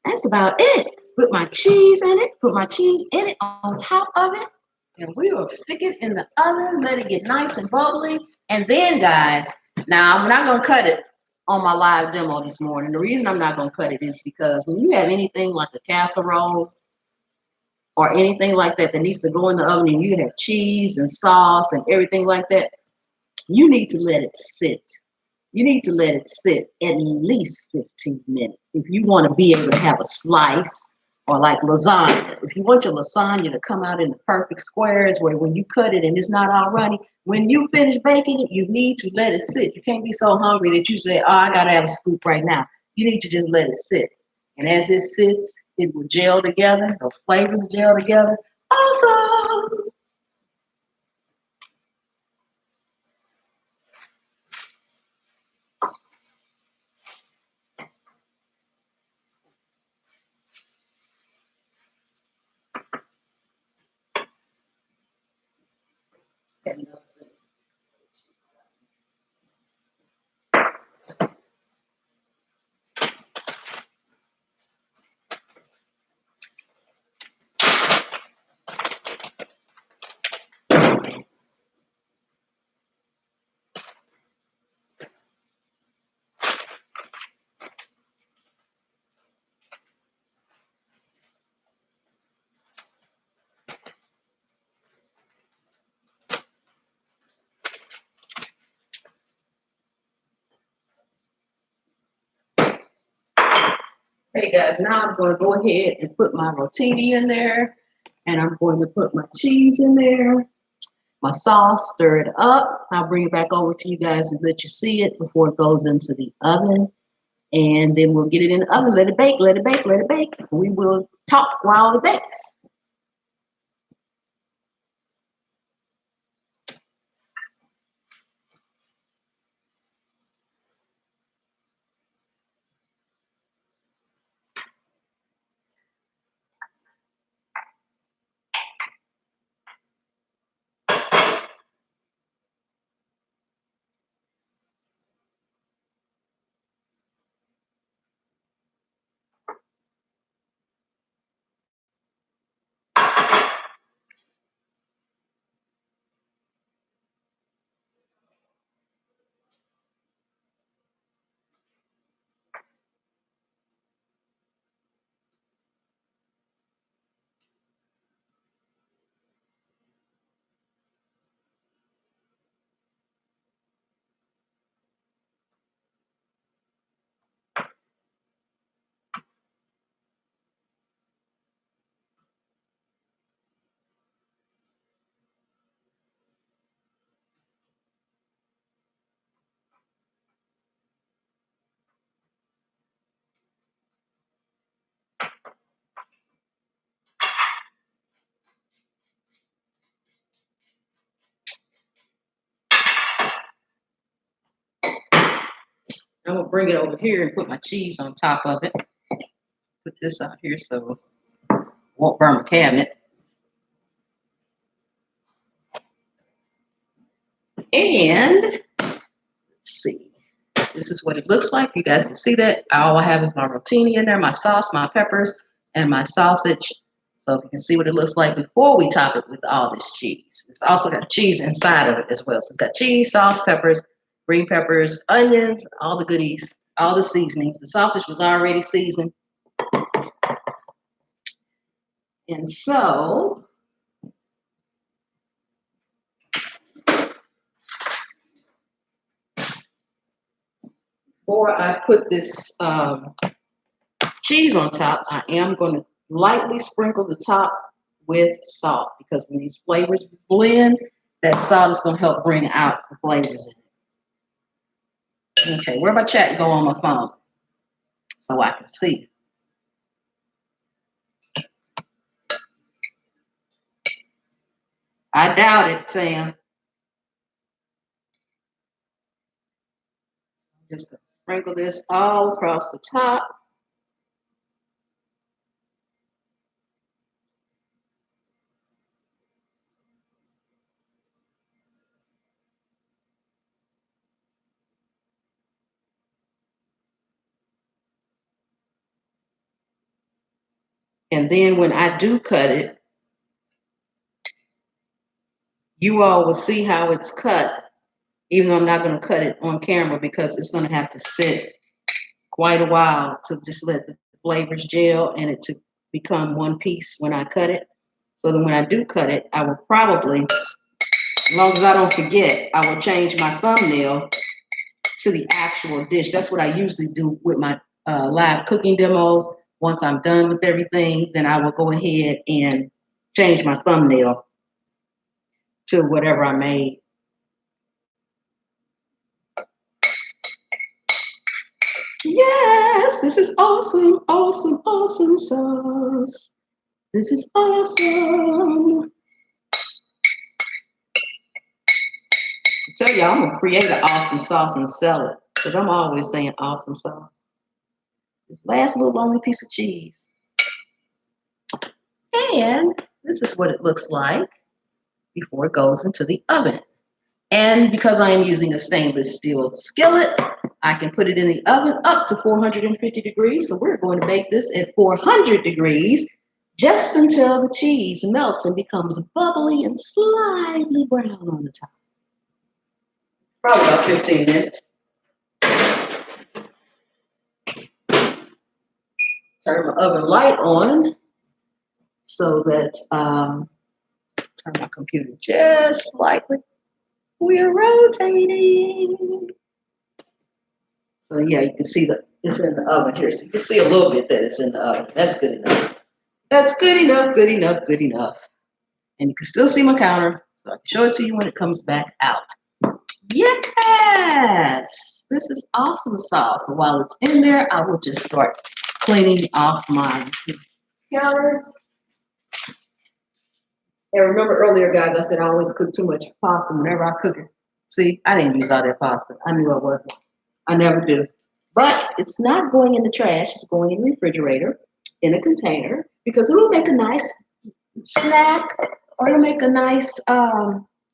that's about it. Put my cheese in it, put my cheese in it on top of it. And we will stick it in the oven, let it get nice and bubbly. And then, guys, now I'm not going to cut it on my live demo this morning. The reason I'm not going to cut it is because when you have anything like a casserole or anything like that that needs to go in the oven and you have cheese and sauce and everything like that, you need to let it sit. You need to let it sit at least 15 minutes. If you want to be able to have a slice or like lasagna, if you want your lasagna to come out in the perfect squares where when you cut it and it's not all runny, when you finish baking it, you need to let it sit. You can't be so hungry that you say, oh, I got to have a scoop right now. You need to just let it sit. And as it sits, it will gel together. Those flavors gel together. Awesome. Hey guys, now I'm going to go ahead and put my rotini in there, and I'm going to put my cheese in there, my sauce, stir it up. I'll bring it back over to you guys and let you see it before it goes into the oven. And then we'll get it in the oven, let it bake, let it bake, let it bake. We will talk while it bakes. I'm gonna bring it over here and put my cheese on top of it. Put this out here so it won't burn the cabinet. And let's see. This is what it looks like. You guys can see that. All I have is my rotini in there, my sauce, my peppers, and my sausage. So if you can see what it looks like before we top it with all this cheese. It's also got cheese inside of it as well. So it's got cheese, sauce, peppers, green peppers, onions, all the goodies, all the seasonings. The sausage was already seasoned. And so before I put this cheese on top, I am going to lightly sprinkle the top with salt because when these flavors blend, that salt is going to help bring out the flavors in it. Okay, where my chat go on my phone so I can see? I doubt it, Sam. Just gonna sprinkle this all across the top. And then when I do cut it, you all will see how it's cut, even though I'm not going to cut it on camera because it's going to have to sit quite a while to just let the flavors gel and it to become one piece when I cut it. So then when I do cut it, I will probably, as long as I don't forget, I will change my thumbnail to the actual dish. That's what I usually do with my live cooking demos. Once I'm done with everything, then I will go ahead and change my thumbnail to whatever I made. Yes, this is awesome, awesome, awesome sauce. This is awesome. I tell you, I'm gonna create an awesome sauce and sell it because I'm always saying awesome sauce. This last little lonely piece of cheese. And this is what it looks like before it goes into the oven. And because I am using a stainless steel skillet, I can put it in the oven up to 450 degrees. So we're going to bake this at 400 degrees just until the cheese melts and becomes bubbly and slightly brown on the top. Probably about 15 minutes. Turn my oven light on so that, turn my computer just slightly. We're rotating. So yeah, you can see that it's in the oven here. So you can see a little bit that it's in the oven. That's good enough. That's good enough, good enough, good enough. And you can still see my counter. So I can show it to you when it comes back out. Yes, this is awesome sauce. So while it's in there, I will just start cleaning off my counters. And remember earlier, guys, I said I always cook too much pasta whenever I cook it. See, I didn't use all that pasta. I knew I wasn't. I never do. But it's not going in the trash. It's going in the refrigerator in a container because it'll make a nice snack or it'll make a nice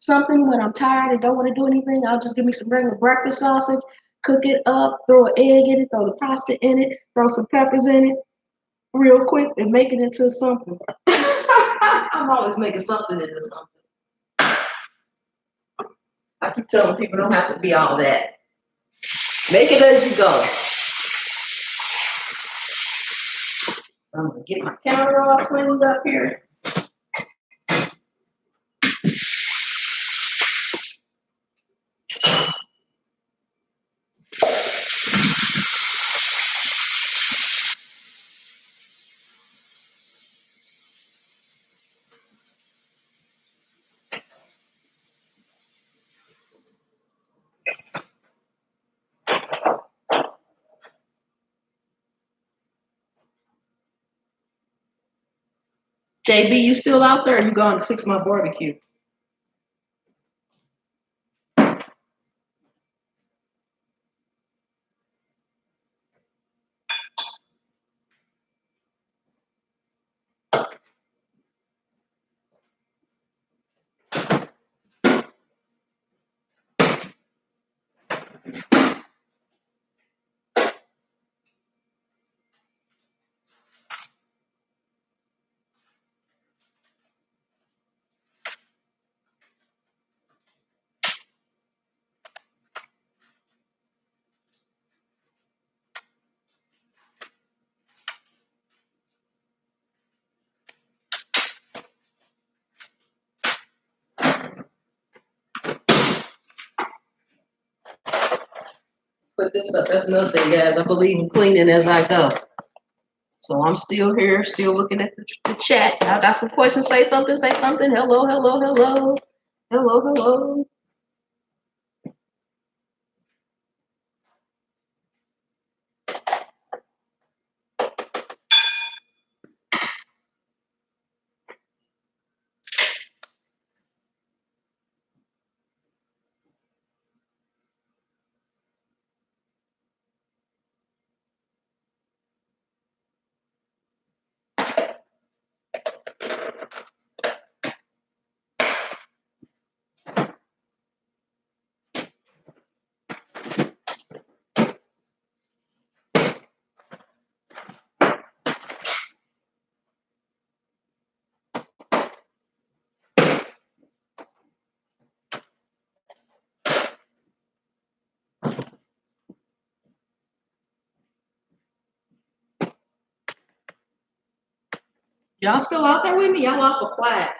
something when I'm tired and don't want to do anything. I'll just give me some regular breakfast sausage, cook it up, throw an egg in it, throw the pasta in it, throw some peppers in it real quick and make it into something. I'm always making something into something. I keep telling people don't have to be all that. Make it as you go. I'm gonna get my counter all cleaned up here. JB, you still out there? Or you going to fix my barbecue? Put this up. That's another thing, guys. I believe in cleaning as I go. So I'm still here, still looking at the chat. I got some questions. Say something, say something. Hello, hello, hello. Hello, hello. Y'all still out there with me? Y'all awful quiet.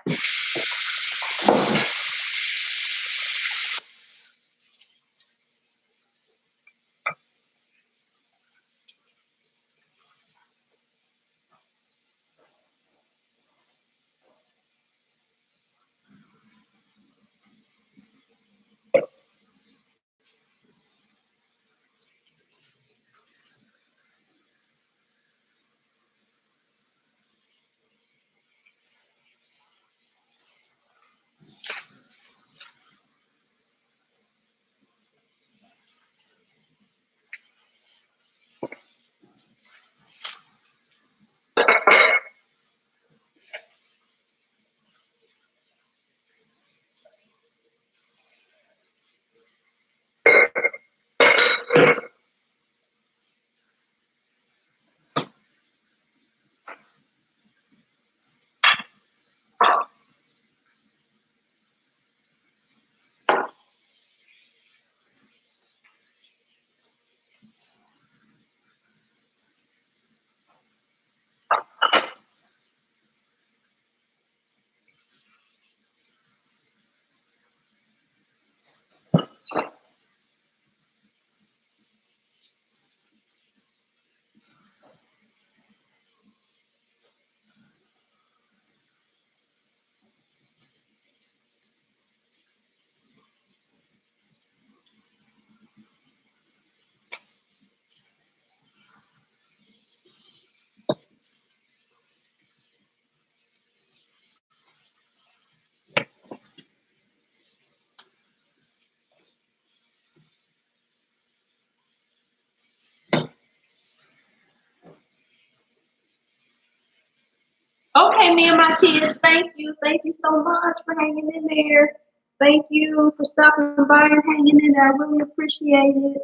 Okay, me and my kids, thank you. Thank you so much for hanging in there. Thank you for stopping by and hanging in there. I really appreciate it.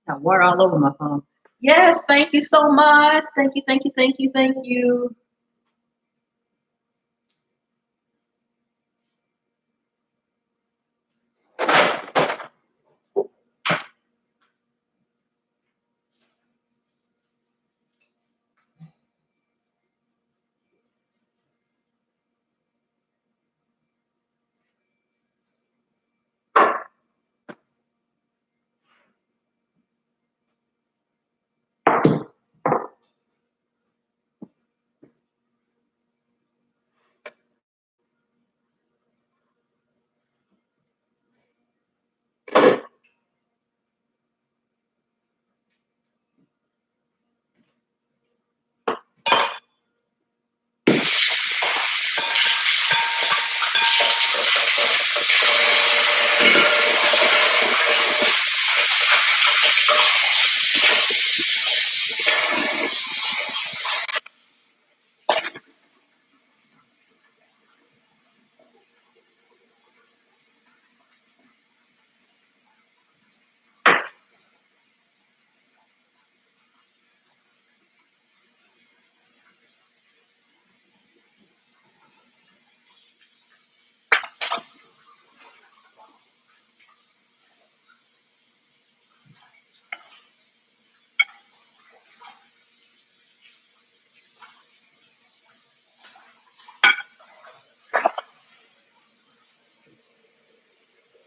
Got water all over my phone. Yes, thank you so much. Thank you, thank you, thank you, thank you.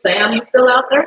Sam, you still out there?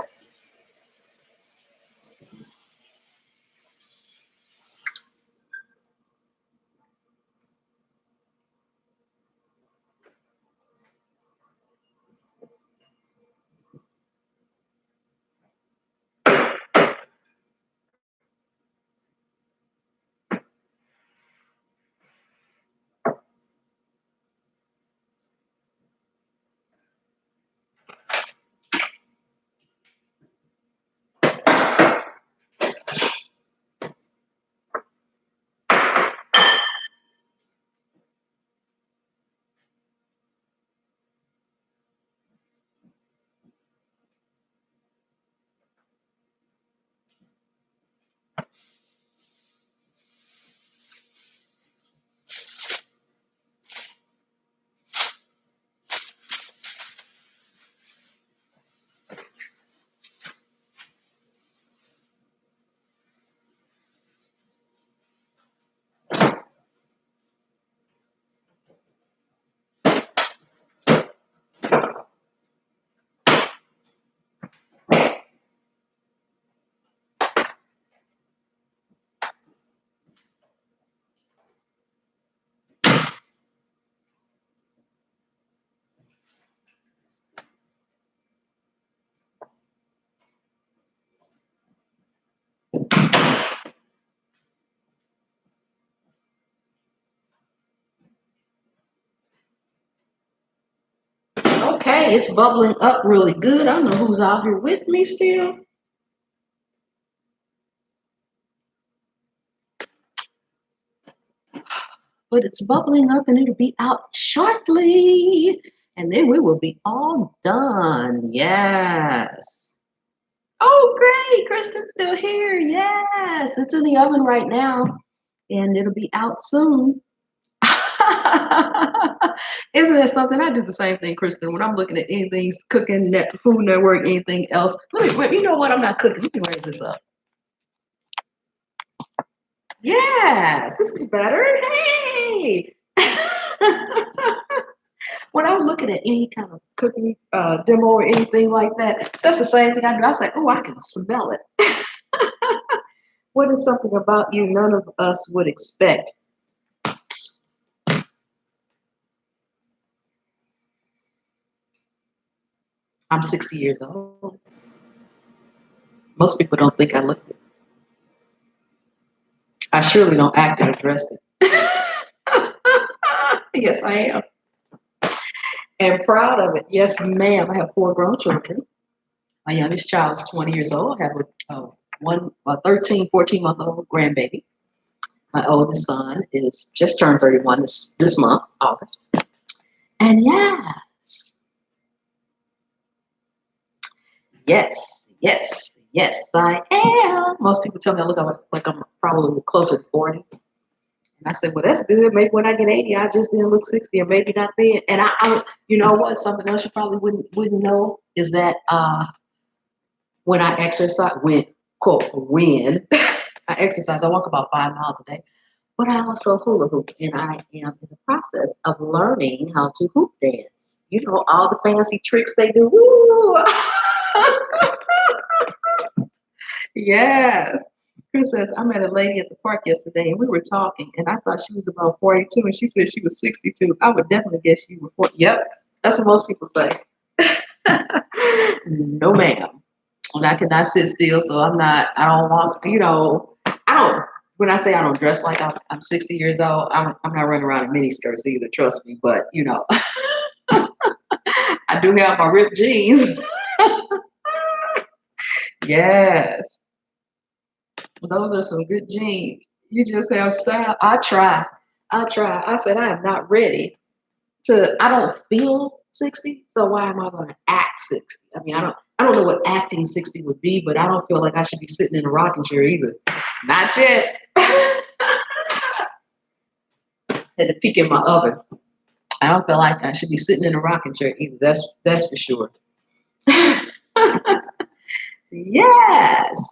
Okay, it's bubbling up really good. I don't know who's out here with me still, but it's bubbling up and it'll be out shortly. And then we will be all done. Yes. Oh, great. Kristen's still here. Yes. It's in the oven right now and it'll be out soon. Isn't that something? I do the same thing, Kristen. When I'm looking at anything, cooking, Food Network, anything else. Wait, you know what? I'm not cooking. Let me raise this up. Yes, this is better. Hey. When I'm looking at any kind of cooking demo or anything like that, that's the same thing I do. I say, oh, I can smell it. What is something about you none of us would expect? I'm 60 years old. Most people don't think I look it. I surely don't act or dress it. Yes, I am. And proud of it. Yes, ma'am. I have 4 grown children. My youngest child is 20 years old. I have a 13, 14-month-old grandbaby. My oldest son is just turned 31 this month, August. And yes, I am. Most people tell me I look like I'm probably closer to 40. And I said, well, that's good. Maybe when I get 80, I just didn't look 60, or maybe not then. And you know what? Something else you probably wouldn't know is that when I exercise, when I exercise, I walk about 5 miles a day. But I also hula hoop, and I am in the process of learning how to hoop dance. You know, all the fancy tricks they do. Woo! Yes. Chris says, I met a lady at the park yesterday and we were talking, and I thought she was about 42 and she said she was 62. I would definitely guess you were 40. Yep. That's what most people say. No, ma'am. And I cannot sit still, so I don't want, I don't, when I say I don't dress like I'm 60 years old, I'm not running around in mini skirts either, trust me. But, I do have my ripped jeans. Yes. Those are some good jeans. You just have style. I try. I said I am not ready I don't feel 60, so why am I gonna act 60? I mean, I don't know what acting 60 would be, but I don't feel like I should be sitting in a rocking chair either. Not yet. Had to peek in my oven. I don't feel like I should be sitting in a rocking chair either. That's for sure. Yes.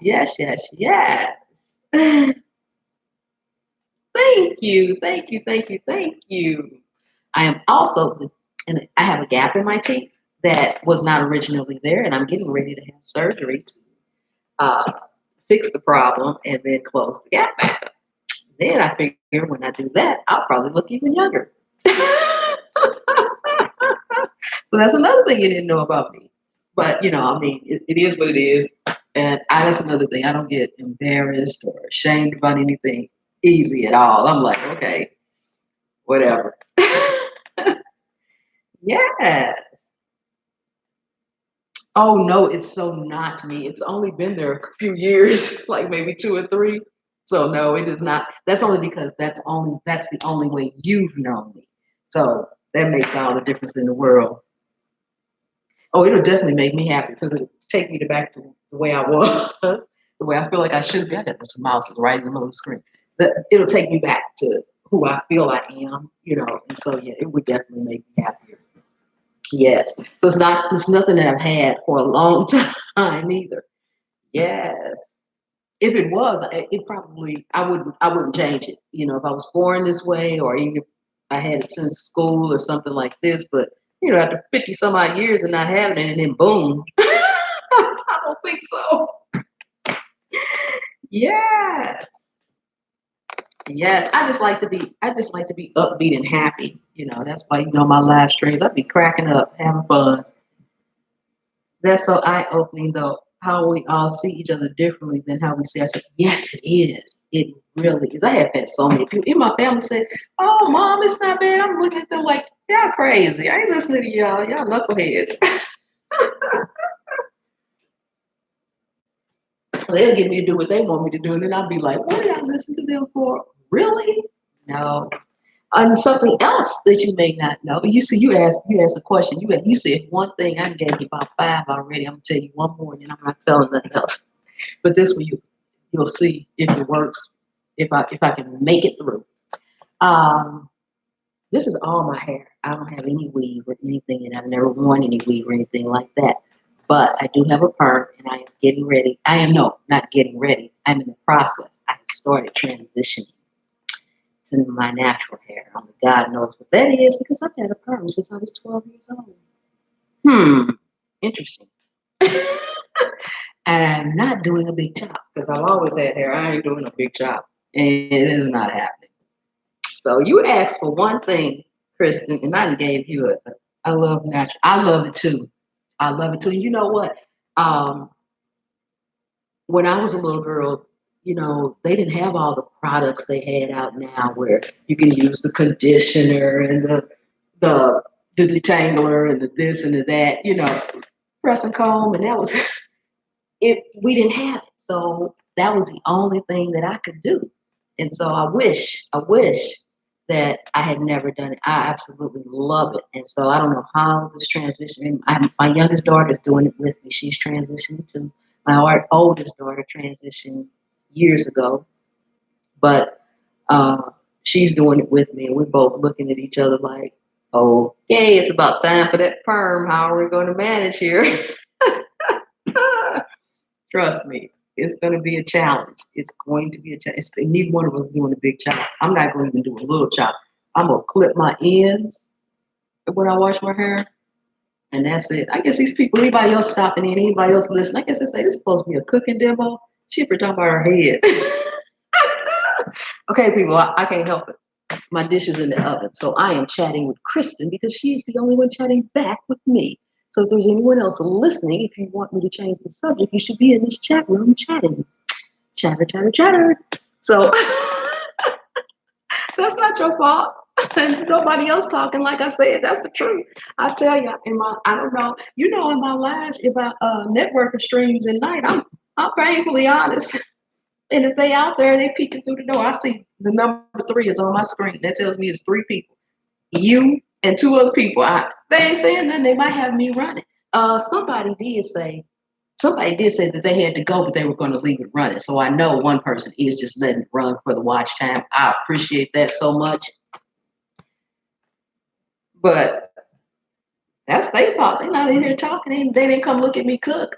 Thank you. I am also, and I have a gap in my teeth, that was not originally there, and I'm getting ready to have surgery to fix the problem and then close the gap back up. Then I figure when I do that, I'll probably look even younger. So that's another thing you didn't know about me. But I mean, it is what it is. And that's another thing. I don't get embarrassed or ashamed about anything easy at all. I'm like, okay, whatever. Yes. Oh no, it's so not me. It's only been there a few years, like maybe 2 or 3. So no, it is not. That's only because that's the only way you've known me. So that makes all the difference in the world. Oh, it'll definitely make me happy because it'll take me back to the way I was, the way I feel like I should be. I got some mouses right in the middle of the screen. It'll take me back to who I feel I am. And so yeah, it would definitely make me happier. Yes. So it's nothing that I've had for a long time either. Yes. If it was, it probably I wouldn't change it. If I was born this way, or even if I had it since school or something like this. But after 50 some odd years and not having it, and then boom, I don't think so. Yes, yes. I just like to be upbeat and happy. That's why my live streams, I'd be cracking up, having fun. That's so eye-opening, though, how we all see each other differently than how we see ourselves. Yes, it is. It really is. I have had so many people in my family say, "Oh, mom, it's not bad." I'm looking at them like, y'all crazy. I ain't listening to y'all. Y'all knuckleheads. They'll get me to do what they want me to do, and then I'll be like, "What did I listen to them for? Really? No." And something else that you may not know. You see, you asked a question. You said one thing. I gave you about 5 already. I'm gonna tell you one more, and then I'm not telling nothing else. But this one you'll see if it works. If I can make it through. Um, this is all my hair. I don't have any weave or anything, and I've never worn any weave or anything like that. But I do have a perm, and I am getting ready. I am no, not getting ready. I'm in the process. I have started transitioning to my natural hair. God knows what that is because I've had a perm since I was 12 years old. Interesting. And I'm not doing a big chop because I've always had hair. I ain't doing a big chop, and it is not happening. So you asked for one thing, Kristen, and I gave you it. I love natural. I love it too. I love it too. And you know what? Um, when I was a little girl, they didn't have all the products they had out now, where you can use the conditioner and the the detangler and the this and the that. Press and comb, and that was it. We didn't have it, so that was the only thing that I could do. And so I wish that I had never done it. I absolutely love it. And so I don't know how this transition. And my youngest daughter is doing it with me. She's transitioning to my oldest daughter transitioned years ago, but she's doing it with me, and we're both looking at each other like, "Okay, it's about time for that perm. How are we going to manage here?" Trust me, it's going to be a challenge. It's going to be a challenge. Neither one of us doing a big chop. I'm not going to even do a little chop. I'm going to clip my ends when I wash my hair, and that's it. I guess these people, anybody else stopping in, anybody else listening, I guess they say this is supposed to be a cooking demo. She for talking about her head. Okay, people, I can't help it. My dish is in the oven, so I am chatting with Kristen because she's the only one chatting back with me. So if there's anyone else listening, if you want me to change the subject, you should be in this chat room chatting. Chatter, chatter, chatter. So that's not your fault. And it's nobody else talking. Like I said, that's the truth. I tell you, I don't know, in my lives, if I networking streams at night, I'm painfully honest. And if they out there, they peeking through the door, I see the number 3 is on my screen. That tells me it's 3 people. You and 2 other people. They ain't saying nothing. They might have me running. Somebody did say that they had to go, but they were going to leave it running. So I know one person is just letting it run for the watch time. I appreciate that so much. But that's their fault. They're not in here talking. They didn't come look at me cook.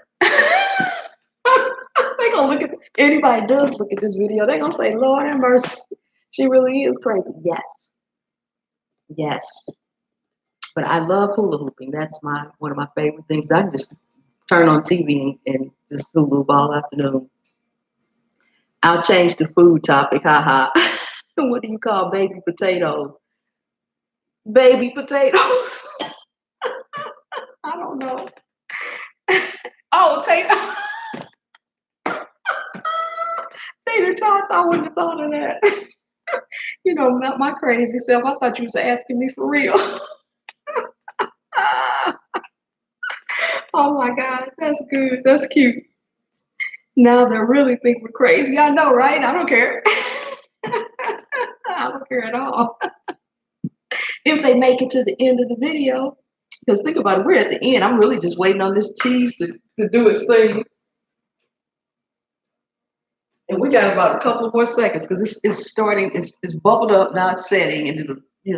They gonna look at anybody does look at this video. They gonna say, "Lord have mercy, she really is crazy." Yes, yes. But I love hula hooping. That's one of my favorite things. I can just turn on TV and just hula hoop all afternoon. I'll change the food topic. Haha. What do you call baby potatoes? Baby potatoes. I don't know. Oh, tater tots. I wouldn't have thought of that. You know, my crazy self. I thought you was asking me for real. Oh my God, that's good. That's cute. Now they really think we're crazy. I know, right? I don't care. I don't care at all. If they make it to the end of the video, because think about it, we're at the end. I'm really just waiting on this cheese to do its thing. And we got about a couple more seconds because it's starting, it's bubbled up, now it's setting, and it'll,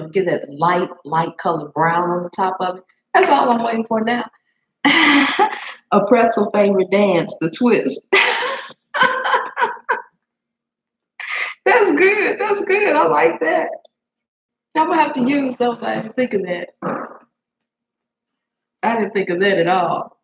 get that light color brown on the top of it. That's all I'm waiting for now. A pretzel favorite dance, the twist. That's good. That's good. I like that. I'm gonna have to use those. I didn't think of that. I didn't think of that at all.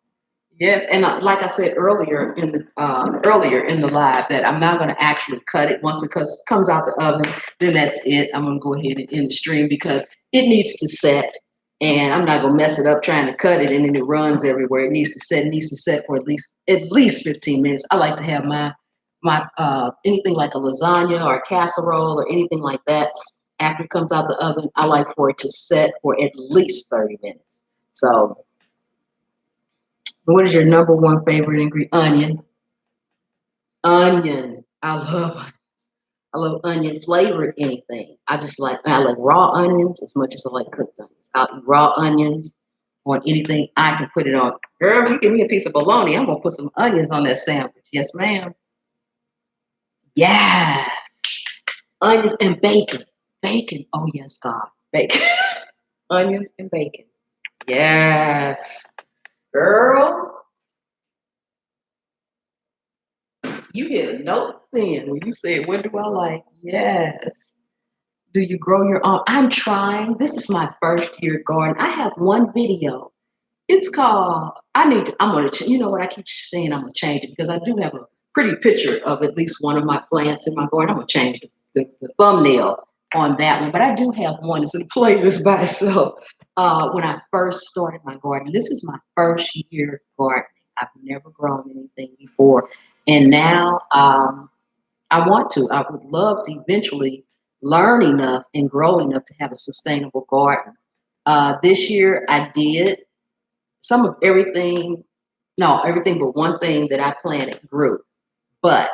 Yes, and like I said earlier in the live, that I'm not going to actually cut it once it comes out the oven. Then that's it. I'm going to go ahead and end the stream because it needs to set, and I'm not going to mess it up trying to cut it and then it runs everywhere. It needs to set. It needs to set for at least 15 minutes. I like to have my anything like a lasagna or a casserole or anything like that. After it comes out the oven, I like for it to set for at least 30 minutes. So. What is your number one favorite ingredient? Onion. Onion. I love onion flavored anything. I like raw onions as much as I like cooked onions. I'll eat raw onions on anything. I can put it on. Girl, you give me a piece of bologna, I'm gonna put some onions on that sandwich. Yes, ma'am. Yes. Onions and bacon. Bacon. Oh yes, God. Bacon. Onions and bacon. Yes. Girl. You hit a note then when you said, "What do I like?" Yes. Do you grow your own? I'm trying. This is my first year garden. I have one video. It's called, I'm going to, you know what? I keep saying I'm going to change it because I do have a pretty picture of at least one of my plants in my garden. I'm going to change the thumbnail on that one. But I do have one. It's in a playlist by itself. When I first started my garden, this is my first year gardening. I've never grown anything before. And now I want to. I would love to eventually learn enough and grow enough to have a sustainable garden. This year I did some of everything, no, everything but one thing that I planted grew, but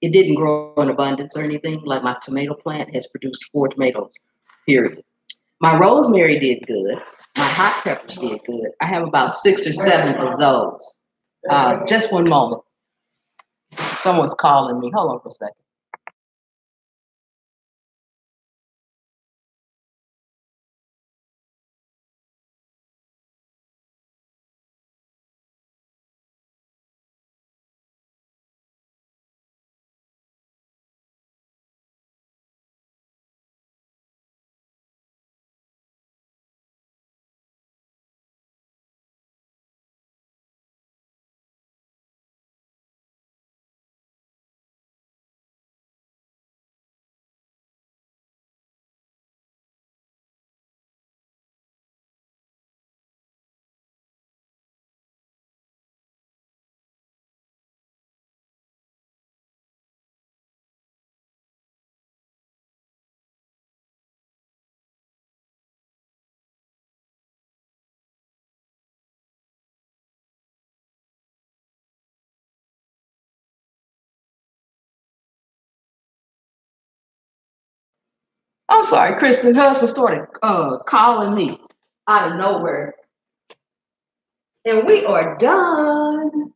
it didn't grow in abundance or anything. Like my tomato plant has produced 4 tomatoes, period. My rosemary did good. My hot peppers did good. I have about 6 or 7 of those. Just one moment. Someone's calling me. Hold on for a second. I'm sorry, Kristen's husband started calling me out of nowhere. And we are done.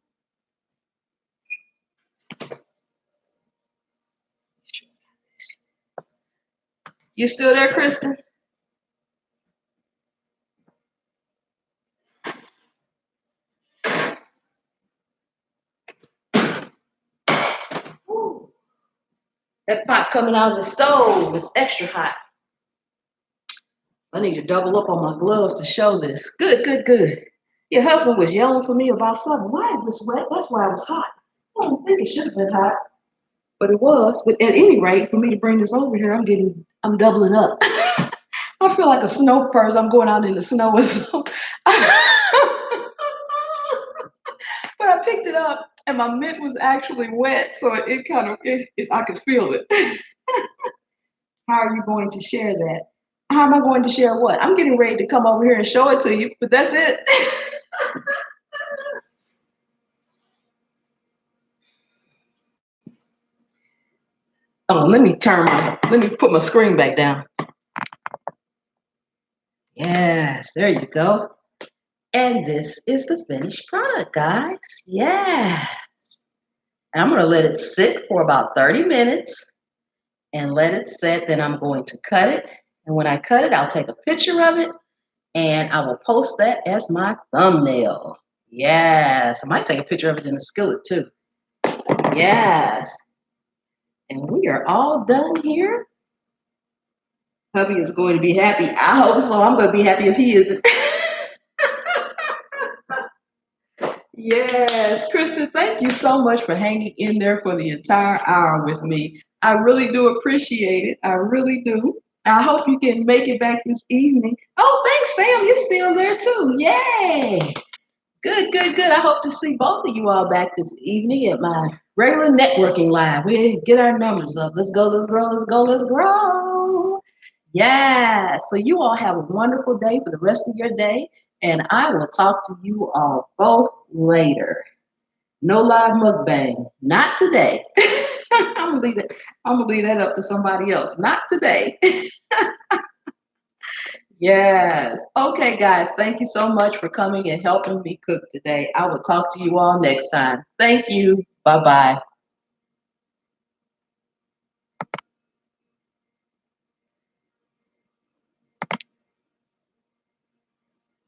You still there, Kristen? Ooh, that pot coming out of the stove is extra hot. I need to double up on my gloves to show this. Good, good, good. Your husband was yelling for me about something. Why is this wet? That's why it was hot. I don't think it should have been hot, but it was. But at any rate, for me to bring this over here, I'm doubling up. I feel like a snow person. I'm going out in the snow or something. But I picked it up and my mitt was actually wet, so it kind of I could feel it. How are you going to share that? How am I going to share what? I'm getting ready to come over here and show it to you, but that's it. Oh, let me put my screen back down. Yes, there you go. And this is the finished product, guys. Yeah. And I'm going to let it sit for about 30 minutes and let it set. Then I'm going to cut it. And when I cut it, I'll take a picture of it and I will post that as my thumbnail. Yes. I might take a picture of it in the skillet too. Yes. And we are all done here. Hubby is going to be happy. I hope so. I'm going to be happy if he isn't. Yes, Kristen, thank you so much for hanging in there for the entire hour with me. I really do appreciate it. I really do. I hope you can make it back this evening. Oh, thanks, Sam. You're still there too. Yay. Good, good, good. I hope to see both of you all back this evening at my regular networking live. We get our numbers up. Let's go, let's grow, let's go, let's grow. Yeah. So you all have a wonderful day for the rest of your day. And I will talk to you all both later. No live mukbang. Not today. I'm gonna leave that up to somebody else. Not today. Yes. Okay, guys. Thank you so much for coming and helping me cook today. I will talk to you all next time. Thank you. Bye-bye.